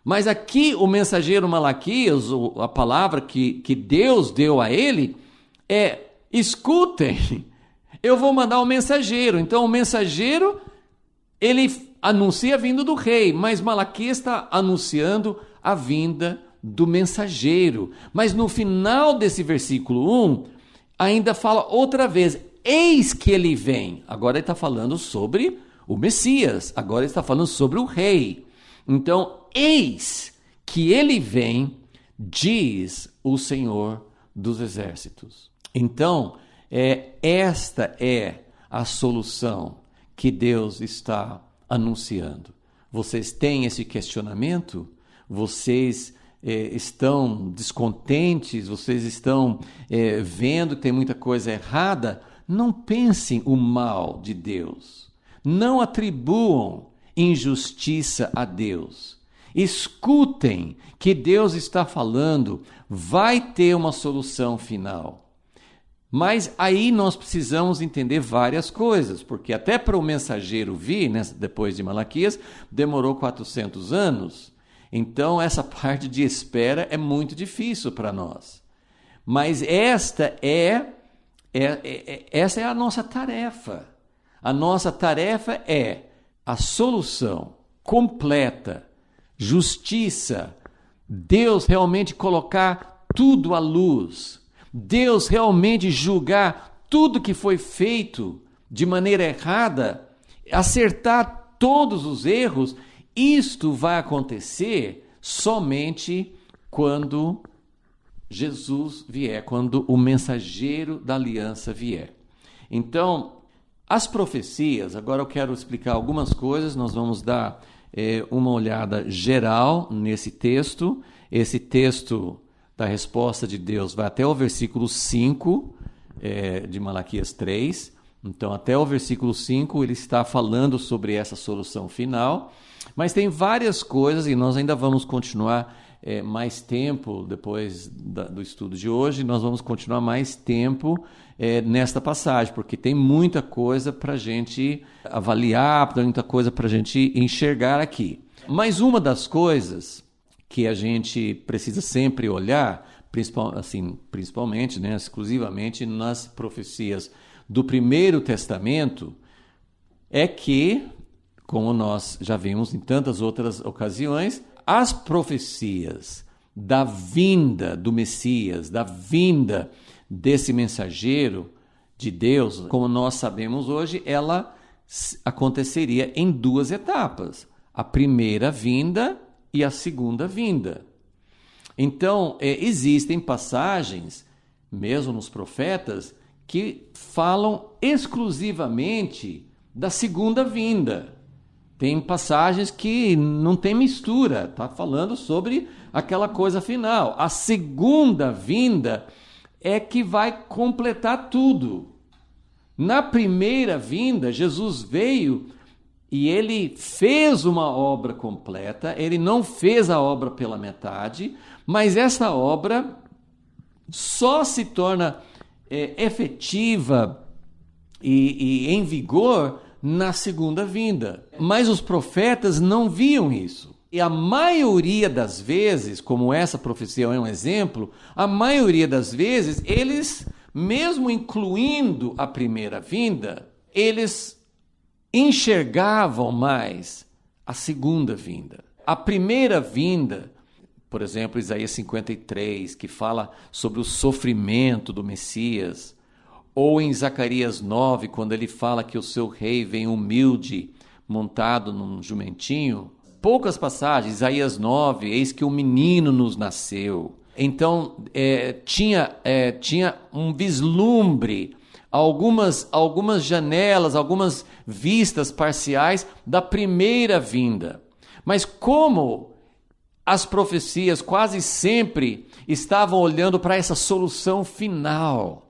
Mas aqui, o mensageiro Malaquias, a palavra que Deus deu a ele, é, escutem, eu vou mandar o mensageiro. Então, o mensageiro, ele anuncia a vinda do rei, mas Malaquias está anunciando a vinda do mensageiro. Mas no final desse versículo 1, ainda fala outra vez, eis que ele vem. Agora ele está falando sobre o Messias, agora ele está falando sobre o rei. Então, eis que ele vem, diz o Senhor dos Exércitos. Então, esta é a solução que Deus está anunciando. Vocês têm esse questionamento? Vocês estão descontentes? Vocês estão vendo que tem muita coisa errada? Não pensem o mal de Deus. Não atribuam injustiça a Deus. Escutem que Deus está falando, vai ter uma solução final. Mas aí nós precisamos entender várias coisas, porque até para o mensageiro vir, né, depois de Malaquias, demorou 400 anos. Então essa parte de espera é muito difícil para nós. Mas essa é a nossa tarefa. A nossa tarefa é a solução completa, justiça, Deus realmente colocar tudo à luz, Deus realmente julgar tudo que foi feito de maneira errada, acertar todos os erros. Isto vai acontecer somente quando Jesus vier, quando o mensageiro da aliança vier. Então, as profecias, agora eu quero explicar algumas coisas, nós vamos dar uma olhada geral nesse texto. Esse texto da resposta de Deus vai até o versículo 5 de Malaquias 3. Então, até o versículo 5, ele está falando sobre essa solução final. Mas tem várias coisas, e nós ainda vamos continuar mais tempo, depois do estudo de hoje, nós vamos continuar mais tempo nesta passagem, porque tem muita coisa para a gente avaliar, tem muita coisa para a gente enxergar aqui. Mas uma das coisas que a gente precisa sempre olhar, principalmente, né, exclusivamente nas profecias do Primeiro Testamento, é que, como nós já vimos em tantas outras ocasiões, as profecias da vinda do Messias, da vinda desse mensageiro de Deus, como nós sabemos hoje, ela aconteceria em duas etapas: a primeira vinda e a segunda vinda. Então, existem passagens, mesmo nos profetas, que falam exclusivamente da segunda vinda. Tem passagens que não tem mistura, está falando sobre aquela coisa final. A segunda vinda é que vai completar tudo. Na primeira vinda, Jesus veio e ele fez uma obra completa, ele não fez a obra pela metade, mas essa obra só se torna efetiva e em vigor na segunda vinda. Mas os profetas não viam isso. E a maioria das vezes, como essa profecia é um exemplo, a maioria das vezes, eles, mesmo incluindo a primeira vinda, eles enxergavam mais a segunda vinda. A primeira vinda, por exemplo, Isaías 53, que fala sobre o sofrimento do Messias, ou em Zacarias 9, quando ele fala que o seu rei vem humilde, montado num jumentinho. Poucas passagens, Isaías 9, eis que um menino nos nasceu. Então, tinha um vislumbre, algumas janelas, algumas vistas parciais da primeira vinda. Mas como as profecias quase sempre estavam olhando para essa solução final,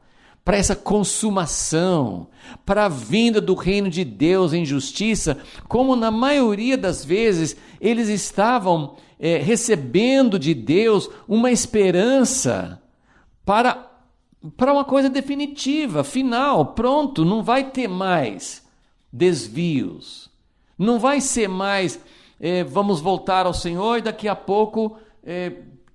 para essa consumação, para a vinda do reino de Deus em justiça, como na maioria das vezes eles estavam recebendo de Deus uma esperança para uma coisa definitiva, final, pronto, não vai ter mais desvios, não vai ser mais vamos voltar ao Senhor e daqui a pouco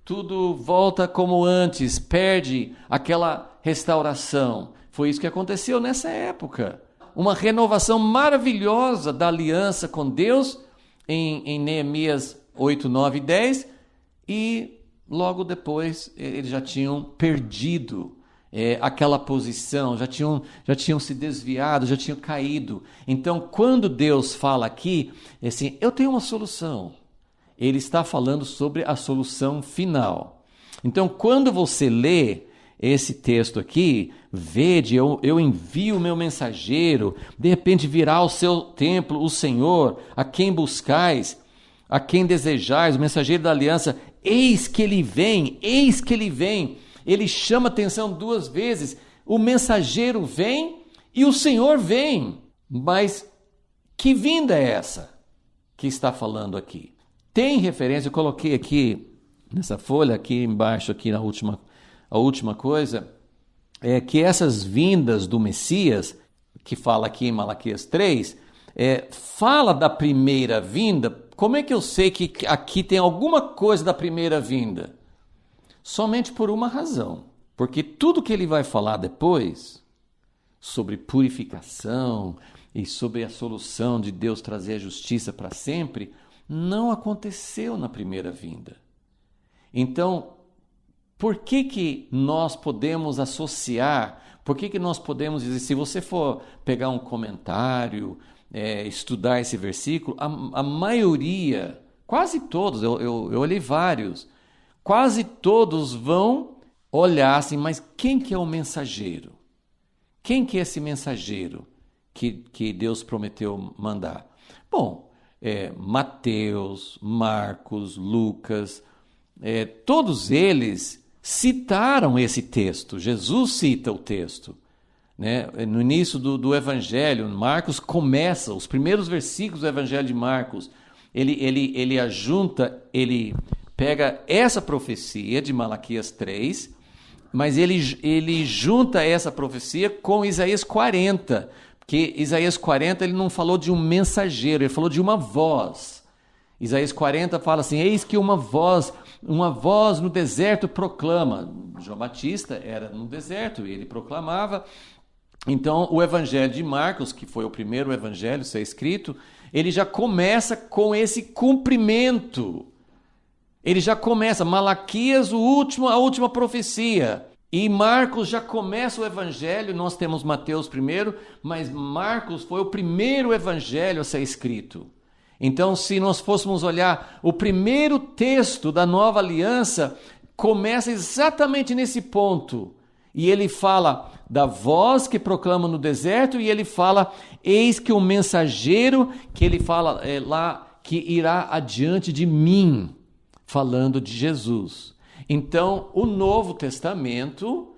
tudo volta como antes, perde aquela restauração. Foi isso que aconteceu nessa época. Uma renovação maravilhosa da aliança com Deus em Neemias 8, 9 e 10 e logo depois eles já tinham perdido aquela posição, já tinham se desviado, já tinham caído. Então, quando Deus fala aqui, assim, eu tenho uma solução. Ele está falando sobre a solução final. Então, quando você lê esse texto aqui, vede, eu envio o meu mensageiro, de repente virá ao seu templo o Senhor, a quem buscais, a quem desejais, o mensageiro da aliança, eis que ele vem, eis que ele vem. Ele chama atenção duas vezes, o mensageiro vem e o Senhor vem. Mas que vinda é essa que está falando aqui? Tem referência, eu coloquei aqui nessa folha, aqui embaixo, aqui a última coisa, é que essas vindas do Messias, que fala aqui em Malaquias 3, fala da primeira vinda. Como é que eu sei que aqui tem alguma coisa da primeira vinda? Somente por uma razão, porque tudo que ele vai falar depois, sobre purificação e sobre a solução de Deus trazer a justiça para sempre, não aconteceu na primeira vinda. Então, por que nós podemos associar, por que nós podemos dizer, se você for pegar um comentário, estudar esse versículo, a maioria, quase todos, eu olhei vários, quase todos vão olhar assim, mas quem que é o mensageiro? Quem que é esse mensageiro que Deus prometeu mandar? Bom, Mateus, Marcos, Lucas, todos eles citaram esse texto. Jesus cita o texto. Né? No início do Evangelho, Marcos começa, os primeiros versículos do Evangelho de Marcos, ele ajunta, ele pega essa profecia de Malaquias 3, mas ele junta essa profecia com Isaías 40, porque Isaías 40 ele não falou de um mensageiro, ele falou de uma voz. Isaías 40 fala assim, eis que uma voz no deserto proclama. João Batista era no deserto e ele proclamava. Então o Evangelho de Marcos, que foi o primeiro evangelho a ser escrito, ele já começa com esse cumprimento. Ele já começa, Malaquias, a última profecia. E Marcos já começa o evangelho, nós temos Mateus primeiro, mas Marcos foi o primeiro evangelho a ser escrito. Então, se nós fôssemos olhar, o primeiro texto da nova aliança começa exatamente nesse ponto. E ele fala da voz que proclama no deserto, e ele fala, eis que o mensageiro, que ele fala lá, que irá adiante de mim, falando de Jesus. Então, o Novo Testamento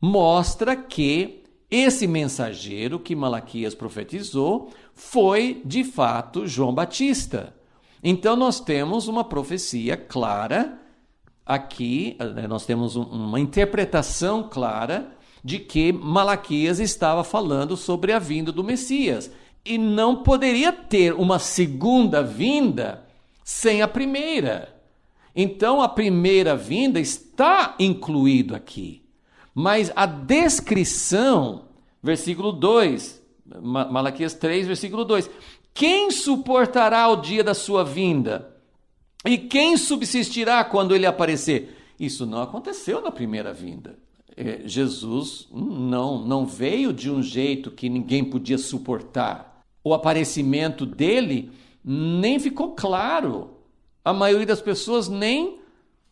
mostra que esse mensageiro que Malaquias profetizou foi, de fato, João Batista. Então, nós temos uma profecia clara aqui, nós temos uma interpretação clara de que Malaquias estava falando sobre a vinda do Messias. E não poderia ter uma segunda vinda sem a primeira. Então, a primeira vinda está incluído aqui. Mas a descrição, versículo 2, Malaquias 3, versículo 2. Quem suportará o dia da sua vinda? E quem subsistirá quando ele aparecer? Isso não aconteceu na primeira vinda. Jesus não veio de um jeito que ninguém podia suportar. O aparecimento dele nem ficou claro. A maioria das pessoas nem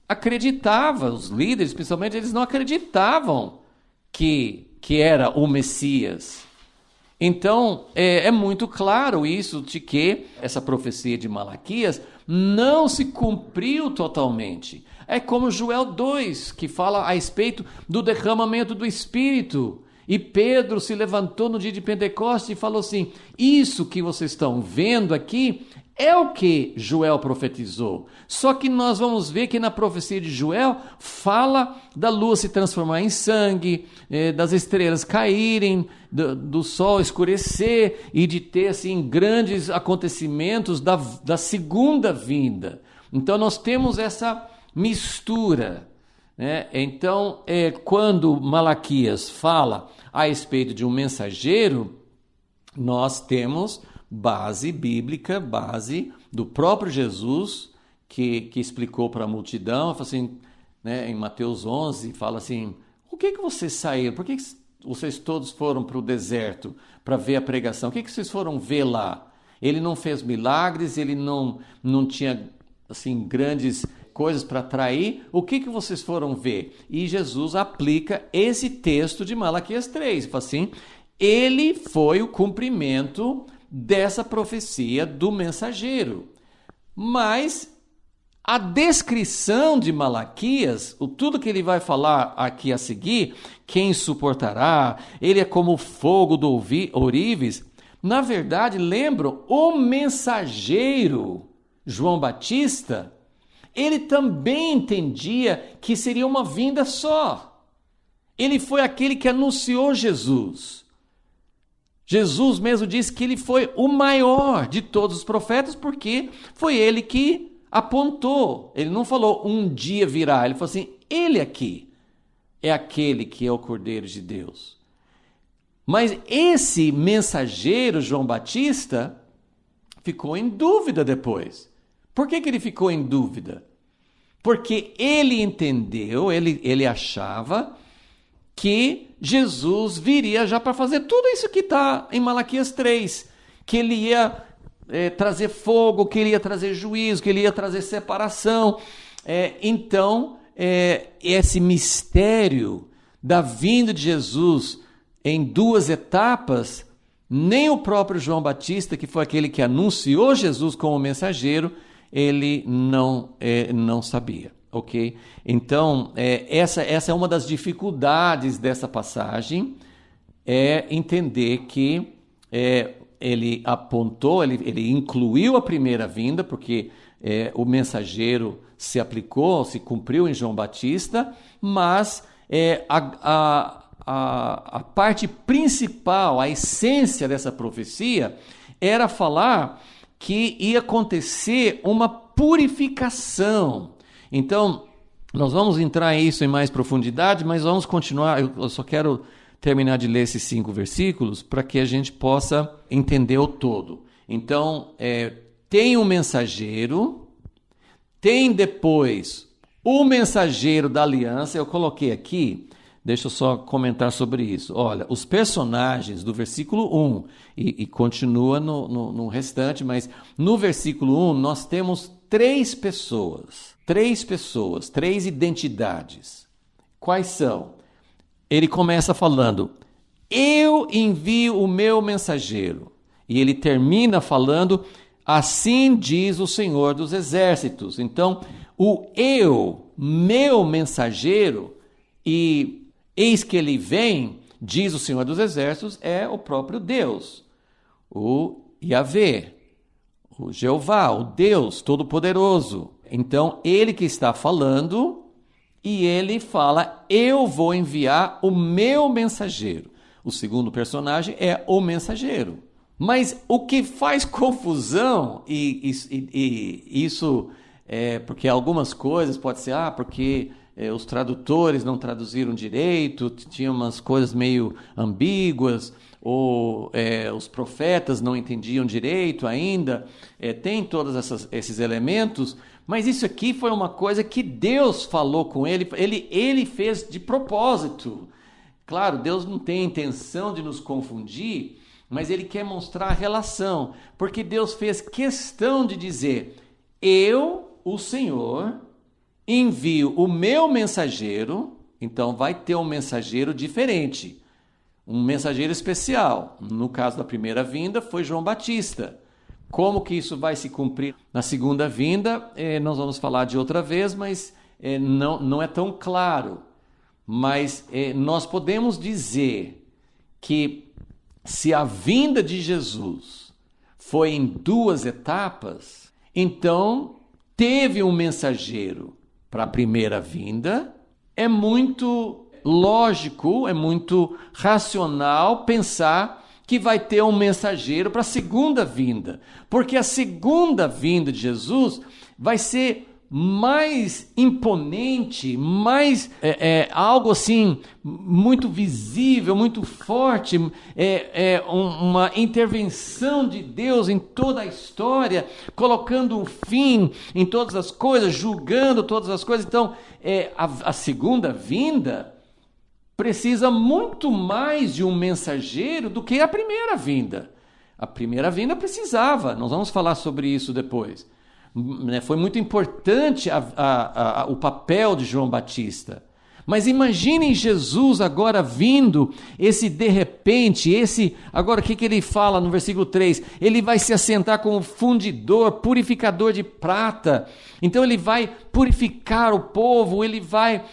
acreditava, os líderes principalmente, eles não acreditavam que era o Messias. Então, é muito claro isso de que essa profecia de Malaquias não se cumpriu totalmente. É como Joel 2, que fala a respeito do derramamento do Espírito. E Pedro se levantou no dia de Pentecostes e falou assim, isso que vocês estão vendo aqui é o que Joel profetizou. Só que nós vamos ver que na profecia de Joel fala da lua se transformar em sangue, das estrelas caírem, do sol escurecer e de ter assim, grandes acontecimentos da segunda vinda. Então nós temos essa mistura. Então, quando Malaquias fala a respeito de um mensageiro, nós temos base bíblica, base do próprio Jesus, que explicou para a multidão, assim, em Mateus 11, fala assim, o que vocês saíram? Por que vocês todos foram para o deserto para ver a pregação? O que vocês foram ver lá? Ele não fez milagres, ele não tinha assim, grandes coisas para atrair. O que vocês foram ver? E Jesus aplica esse texto de Malaquias 3, fala assim, ele foi o cumprimento dessa profecia do mensageiro. Mas a descrição de Malaquias, tudo que ele vai falar aqui a seguir, quem suportará, ele é como o fogo do ourives, na verdade, lembram, o mensageiro João Batista, ele também entendia que seria uma vinda só. Ele foi aquele que anunciou Jesus. Jesus mesmo disse que ele foi o maior de todos os profetas, porque foi ele que apontou. Ele não falou um dia virá, ele falou assim, ele aqui é aquele que é o Cordeiro de Deus. Mas esse mensageiro, João Batista, ficou em dúvida depois. Por que ele ficou em dúvida? Porque ele entendeu, ele achava que Jesus viria já para fazer tudo isso que está em Malaquias 3, que ele ia trazer fogo, que ele ia trazer juízo, que ele ia trazer separação. Então, esse mistério da vinda de Jesus em duas etapas, nem o próprio João Batista, que foi aquele que anunciou Jesus como mensageiro, ele não sabia. Ok? Então, essa é uma das dificuldades dessa passagem, é entender que ele apontou, ele incluiu a primeira vinda, porque o mensageiro se aplicou, se cumpriu em João Batista, mas a parte principal, a essência dessa profecia, era falar que ia acontecer uma purificação. Então, nós vamos entrar nisso em mais profundidade, mas vamos continuar. Eu só quero terminar de ler esses 5 versículos para que a gente possa entender o todo. Então, tem um mensageiro, tem depois o mensageiro da aliança. Eu coloquei aqui, deixa eu só comentar sobre isso. Olha, os personagens do versículo 1, e continua no restante, mas no versículo 1 nós temos 3 pessoas, 3 identidades. Quais são? Ele começa falando, eu envio o meu mensageiro. E ele termina falando, assim diz o Senhor dos Exércitos. Então, o eu, meu mensageiro, e eis que ele vem, diz o Senhor dos Exércitos, é o próprio Deus, o Yahvé, o Jeová, o Deus Todo-Poderoso. Então, ele que está falando, e ele fala, eu vou enviar o meu mensageiro. O segundo personagem é o mensageiro. Mas o que faz confusão, e isso é porque algumas coisas pode ser, porque os tradutores não traduziram direito, tinha umas coisas meio ambíguas, ou os profetas não entendiam direito ainda, tem todos esses elementos, mas isso aqui foi uma coisa que Deus falou com ele fez de propósito. Claro, Deus não tem a intenção de nos confundir, mas ele quer mostrar a relação, porque Deus fez questão de dizer, eu, o Senhor, envio o meu mensageiro, então vai ter um mensageiro diferente, um mensageiro especial. No caso da primeira vinda foi João Batista. Como que isso vai se cumprir na segunda vinda, nós vamos falar de outra vez, mas não é tão claro. Mas nós podemos dizer que se a vinda de Jesus foi em duas etapas, então teve um mensageiro para a primeira vinda. É muito lógico, é muito racional pensar que vai ter um mensageiro para a segunda vinda, porque a segunda vinda de Jesus vai ser mais imponente, mais algo assim muito visível, muito forte, uma intervenção de Deus em toda a história, colocando um fim em todas as coisas, julgando todas as coisas. Então, a segunda vinda precisa muito mais de um mensageiro do que a primeira vinda. A primeira vinda precisava, nós vamos falar sobre isso depois. Foi muito importante o papel de João Batista. Mas imaginem Jesus agora vindo, esse de repente, agora o que ele fala no versículo 3? Ele vai se assentar como fundidor, purificador de prata. Então ele vai purificar o povo, ele vai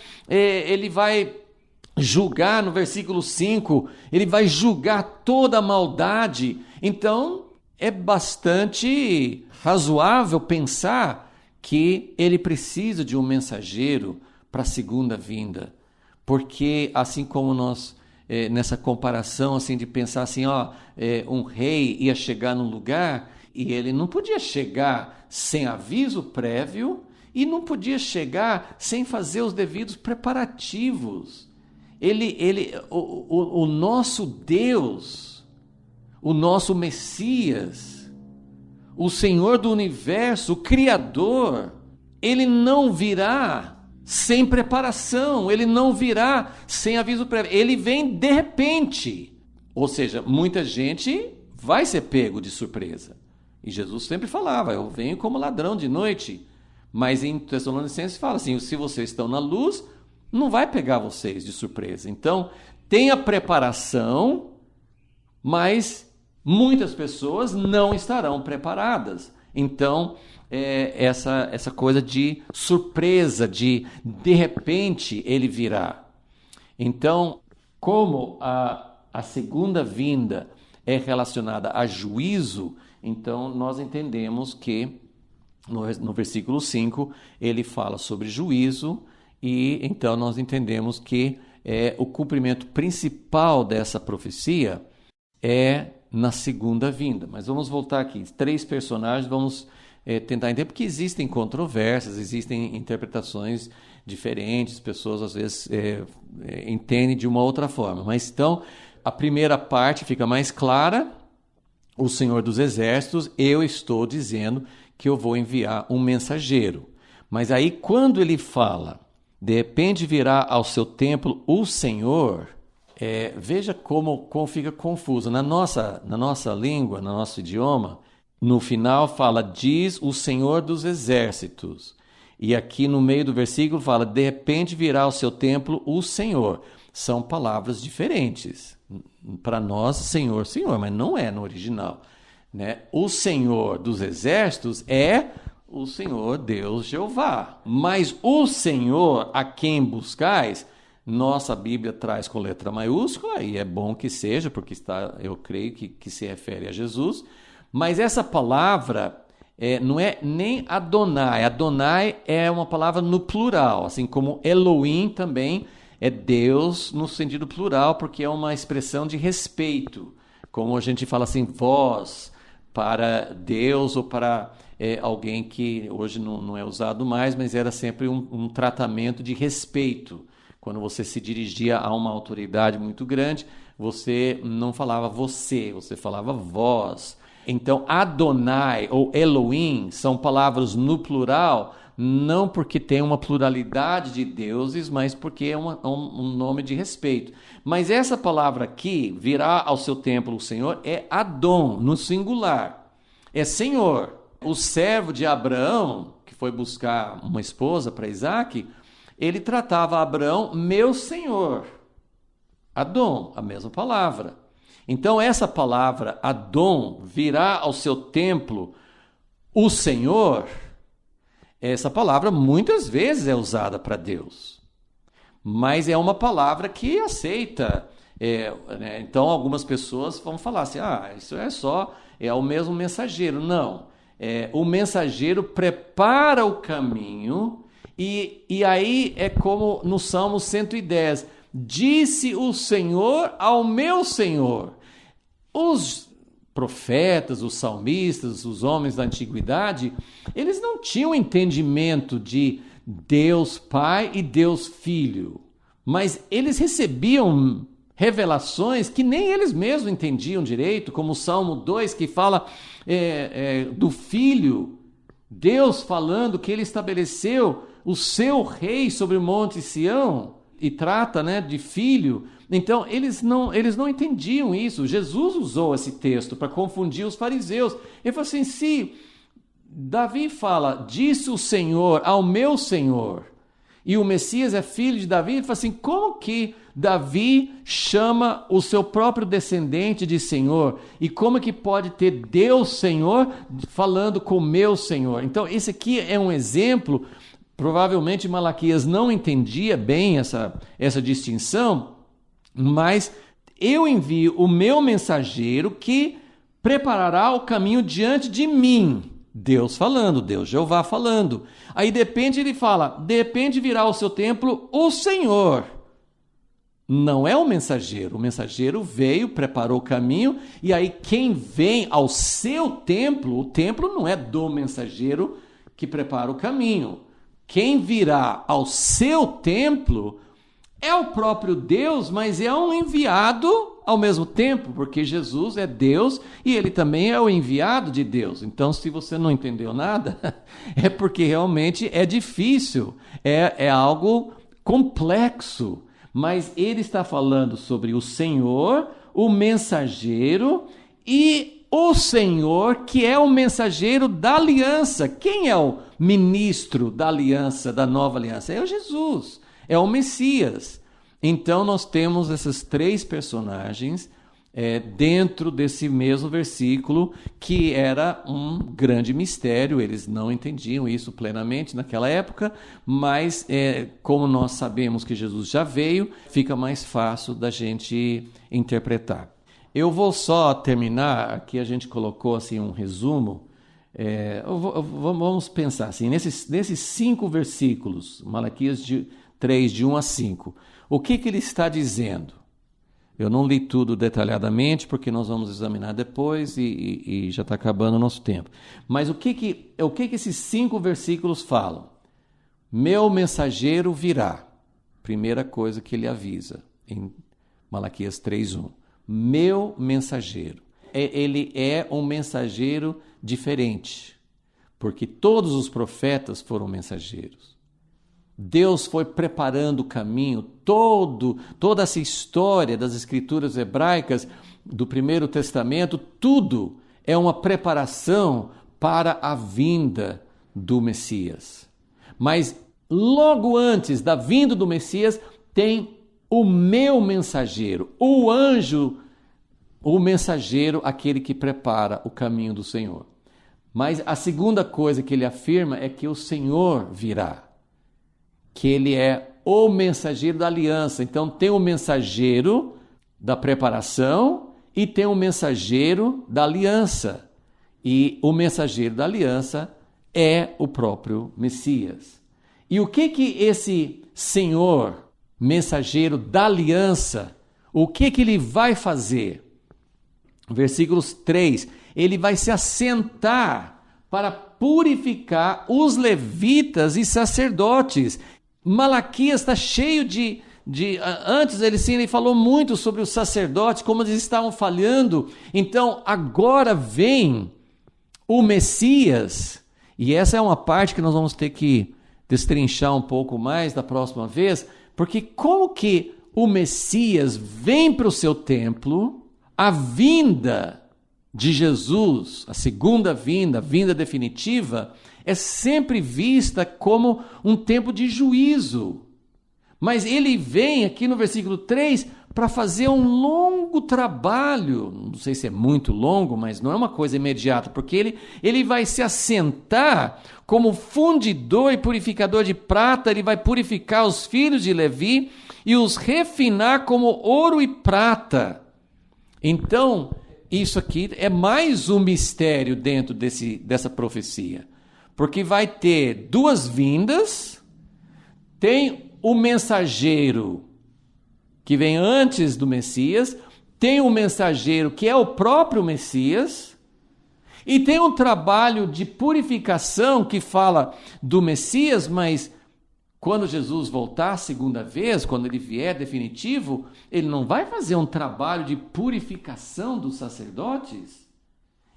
julgar no versículo 5, ele vai julgar toda a maldade. Então é bastante razoável pensar que ele precisa de um mensageiro para a segunda vinda, porque assim como nós, nessa comparação assim de pensar assim, um rei ia chegar num lugar e ele não podia chegar sem aviso prévio e não podia chegar sem fazer os devidos preparativos. O nosso Deus, o nosso Messias, o Senhor do Universo, o Criador, ele não virá sem preparação, ele não virá sem aviso prévio, ele vem de repente. Ou seja, muita gente vai ser pego de surpresa. E Jesus sempre falava, eu venho como ladrão de noite. Mas em Tessalonicenses fala assim, se vocês estão na luz, não vai pegar vocês de surpresa. Então, tenha preparação, mas muitas pessoas não estarão preparadas. Então, essa coisa de surpresa, de repente ele virá. Então, como a segunda vinda é relacionada a juízo, então nós entendemos que no versículo 5 ele fala sobre juízo, e então nós entendemos que o cumprimento principal dessa profecia é na segunda vinda. Mas vamos voltar aqui. 3 personagens, vamos tentar entender, porque existem controvérsias, existem interpretações diferentes, pessoas às vezes entendem de uma outra forma. Mas então, a primeira parte fica mais clara, o Senhor dos Exércitos, eu estou dizendo que eu vou enviar um mensageiro. Mas aí quando ele fala, de repente virá ao seu templo o Senhor, veja como fica confuso. Na nossa língua, no nosso idioma, no final fala, diz o Senhor dos Exércitos. E aqui no meio do versículo fala, de repente virá ao seu templo o Senhor. são palavras diferentes. Para nós, Senhor, Senhor, mas não é no original, né? O Senhor dos exércitos é o Senhor Deus Jeová. Mas o Senhor a quem buscais, nossa Bíblia traz com letra maiúscula, e é bom que seja, porque está, eu creio que se refere a Jesus. Mas essa palavra não é nem Adonai. Adonai é uma palavra no plural, assim como Elohim também é Deus no sentido plural, porque é uma expressão de respeito. Como a gente fala assim, vós, para Deus ou para alguém que hoje não é usado mais, mas era sempre um tratamento de respeito. Quando você se dirigia a uma autoridade muito grande, você não falava você falava vós. Então, Adonai ou Elohim são palavras no plural, não porque tem uma pluralidade de deuses, mas porque é um nome de respeito. Mas essa palavra aqui, virá ao seu templo o Senhor, é Adon, no singular. É Senhor. O servo de Abraão, que foi buscar uma esposa para Isaac, ele tratava Abraão, meu Senhor. Adon, a mesma palavra. Então, essa palavra Adon, virá ao seu templo o Senhor, essa palavra muitas vezes é usada para Deus, mas é uma palavra que aceita. Né? Então, algumas pessoas vão falar assim, isso é o mesmo mensageiro. Não, o mensageiro prepara o caminho, e aí é como no Salmo 110, disse o Senhor ao meu Senhor. Os profetas, os salmistas, os homens da antiguidade, eles não tinham entendimento de Deus Pai e Deus Filho, mas eles recebiam revelações que nem eles mesmos entendiam direito, como o Salmo 2, que fala do Filho, Deus falando que ele estabeleceu o seu rei sobre o monte Sião, e trata, né, de filho. Então, eles não entendiam isso. Jesus usou esse texto para confundir os fariseus. Ele falou assim, se Davi fala, disse o Senhor ao meu Senhor, e o Messias é filho de Davi, ele fala assim, como que Davi chama o seu próprio descendente de Senhor? E como que pode ter Deus Senhor falando com meu Senhor? Então, esse aqui é um exemplo. Provavelmente Malaquias não entendia bem essa distinção, mas eu envio o meu mensageiro que preparará o caminho diante de mim. Deus falando, Deus Jeová falando. Aí ele fala, de repente virá ao seu templo o Senhor. Não é o mensageiro veio, preparou o caminho, e aí quem vem ao seu templo, o templo não é do mensageiro que prepara o caminho. Quem virá ao seu templo é o próprio Deus, mas é um enviado ao mesmo tempo, porque Jesus é Deus e ele também é o enviado de Deus. Então, se você não entendeu nada, é porque realmente é difícil, é algo complexo. Mas ele está falando sobre o Senhor, o mensageiro e o Senhor, que é o mensageiro da aliança. Quem é o ministro da aliança, da nova aliança? É o Jesus, é o Messias. Então nós temos esses três personagens dentro desse mesmo versículo, que era um grande mistério. Eles não entendiam isso plenamente naquela época, mas como nós sabemos que Jesus já veio, fica mais fácil da gente interpretar. Eu vou só terminar, aqui a gente colocou assim um resumo. Vamos pensar assim, nesses 5 versículos, Malaquias 3, de 1 a 5, o que ele está dizendo? Eu não li tudo detalhadamente, porque nós vamos examinar depois e já está acabando o nosso tempo. Mas o que esses 5 versículos falam? Meu mensageiro virá. Primeira coisa que ele avisa, em Malaquias 3:1. Meu mensageiro. Ele é um mensageiro diferente, porque todos os profetas foram mensageiros. Deus foi preparando o caminho, toda essa história das escrituras hebraicas, do Primeiro Testamento, tudo é uma preparação para a vinda do Messias. Mas logo antes da vinda do Messias, tem o meu mensageiro, o anjo, o mensageiro, aquele que prepara o caminho do Senhor. Mas a segunda coisa que ele afirma é que o Senhor virá, que ele é o mensageiro da aliança. Então tem o mensageiro da preparação e tem o mensageiro da aliança. E o mensageiro da aliança é o próprio Messias. E o que esse Senhor, mensageiro da aliança, o que ele vai fazer? Versículos 3, ele vai se assentar para purificar os levitas e sacerdotes. Malaquias está cheio antes ele falou muito sobre os sacerdotes, como eles estavam falhando. Então agora vem o Messias, e essa é uma parte que nós vamos ter que destrinchar um pouco mais da próxima vez, porque como que o Messias vem para o seu templo, a vinda de Jesus, a segunda vinda, a vinda definitiva, é sempre vista como um tempo de juízo. Mas ele vem aqui no versículo 3 para fazer um longo trabalho, não sei se é muito longo, mas não é uma coisa imediata, porque ele vai se assentar como fundidor e purificador de prata, ele vai purificar os filhos de Levi e os refinar como ouro e prata. Então, isso aqui é mais um mistério dentro dessa profecia, porque vai ter duas vindas, tem o mensageiro que vem antes do Messias, tem um mensageiro que é o próprio Messias, e tem um trabalho de purificação que fala do Messias, mas quando Jesus voltar a segunda vez, quando ele vier definitivo, ele não vai fazer um trabalho de purificação dos sacerdotes?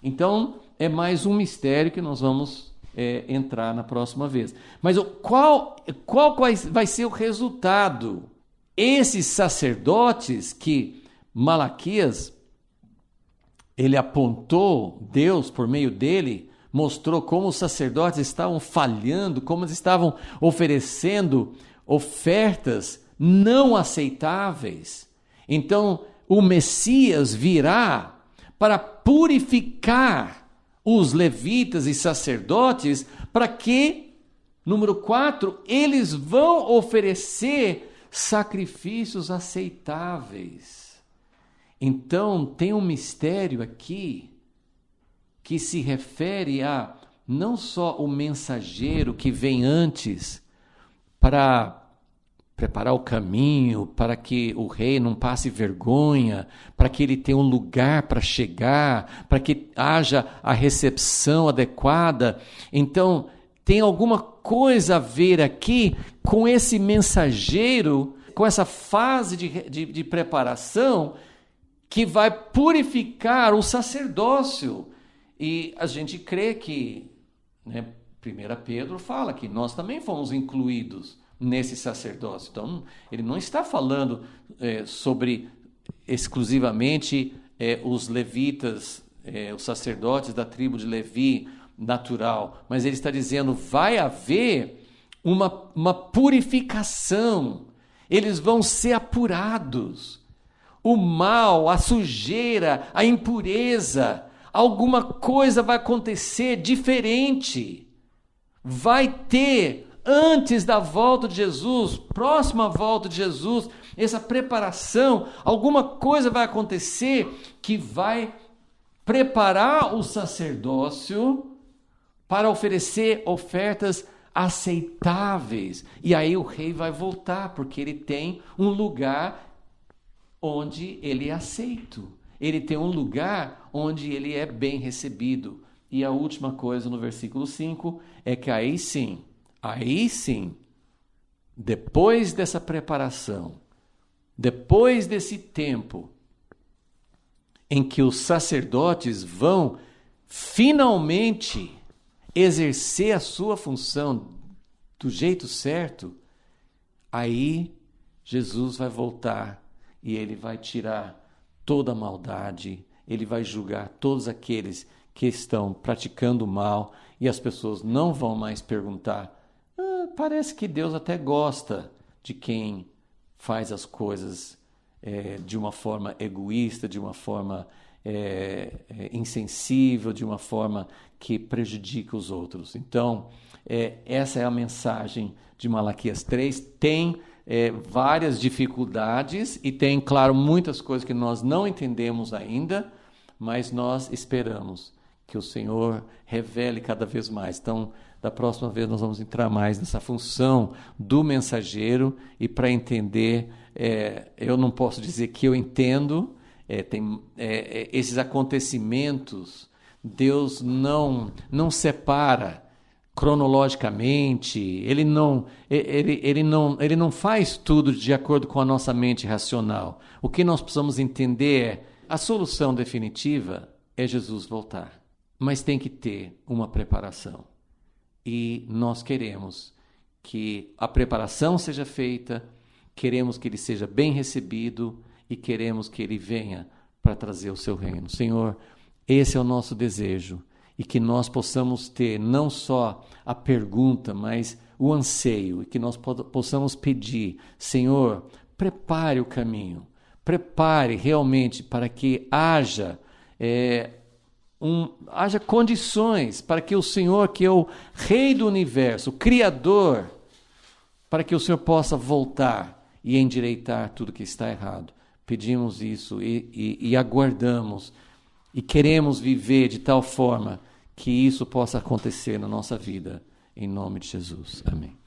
Então, é mais um mistério que nós vamos entrar na próxima vez. Mas qual vai ser o resultado? Esses sacerdotes que Malaquias, ele apontou, Deus por meio dele, mostrou como os sacerdotes estavam falhando, como eles estavam oferecendo ofertas não aceitáveis. Então, o Messias virá para purificar os levitas e sacerdotes, para que, número 4, eles vão oferecer sacrifícios aceitáveis. Então, tem um mistério aqui que se refere a não só o mensageiro que vem antes para preparar o caminho, para que o rei não passe vergonha, para que ele tenha um lugar para chegar, para que haja a recepção adequada. Então, tem alguma coisa a ver aqui com esse mensageiro, com essa fase de preparação que vai purificar o sacerdócio. E a gente crê que, 1 Pedro fala que nós também fomos incluídos nesse sacerdócio. Então, ele não está falando sobre exclusivamente os levitas, os sacerdotes da tribo de Levi natural, mas ele está dizendo, vai haver uma purificação, eles vão ser apurados. O mal, a sujeira, a impureza, alguma coisa vai acontecer diferente. Vai ter, antes da volta de Jesus, próxima à volta de Jesus, essa preparação, alguma coisa vai acontecer que vai preparar o sacerdócio para oferecer ofertas aceitáveis. E aí o rei vai voltar, porque ele tem um lugar onde ele é aceito. Ele tem um lugar onde ele é bem recebido. E a última coisa no versículo 5 é que aí sim, depois dessa preparação, depois desse tempo em que os sacerdotes vão finalmente exercer a sua função do jeito certo, aí Jesus vai voltar e ele vai tirar toda a maldade, ele vai julgar todos aqueles que estão praticando o mal, e as pessoas não vão mais perguntar, parece que Deus até gosta de quem faz as coisas de uma forma egoísta, de uma forma insensível, de uma forma que prejudica os outros. Então, essa é a mensagem de Malaquias 3. Tem várias dificuldades e tem, claro, muitas coisas que nós não entendemos ainda, mas nós esperamos que o Senhor revele cada vez mais. Então, da próxima vez nós vamos entrar mais nessa função do mensageiro, e para entender, eu não posso dizer que eu entendo, esses acontecimentos, Deus não separa cronologicamente, ele não faz tudo de acordo com a nossa mente racional. O que nós precisamos entender é a solução definitiva é Jesus voltar, mas tem que ter uma preparação. E nós queremos que a preparação seja feita, queremos que ele seja bem recebido e queremos que ele venha para trazer o seu reino. Senhor, esse é o nosso desejo, e que nós possamos ter não só a pergunta, mas o anseio, e que nós possamos pedir: Senhor, prepare o caminho, prepare realmente para que haja condições para que o Senhor, que é o Rei do Universo, o Criador, para que o Senhor possa voltar e endireitar tudo que está errado. Pedimos isso e aguardamos e queremos viver de tal forma que isso possa acontecer na nossa vida, em nome de Jesus. Amém.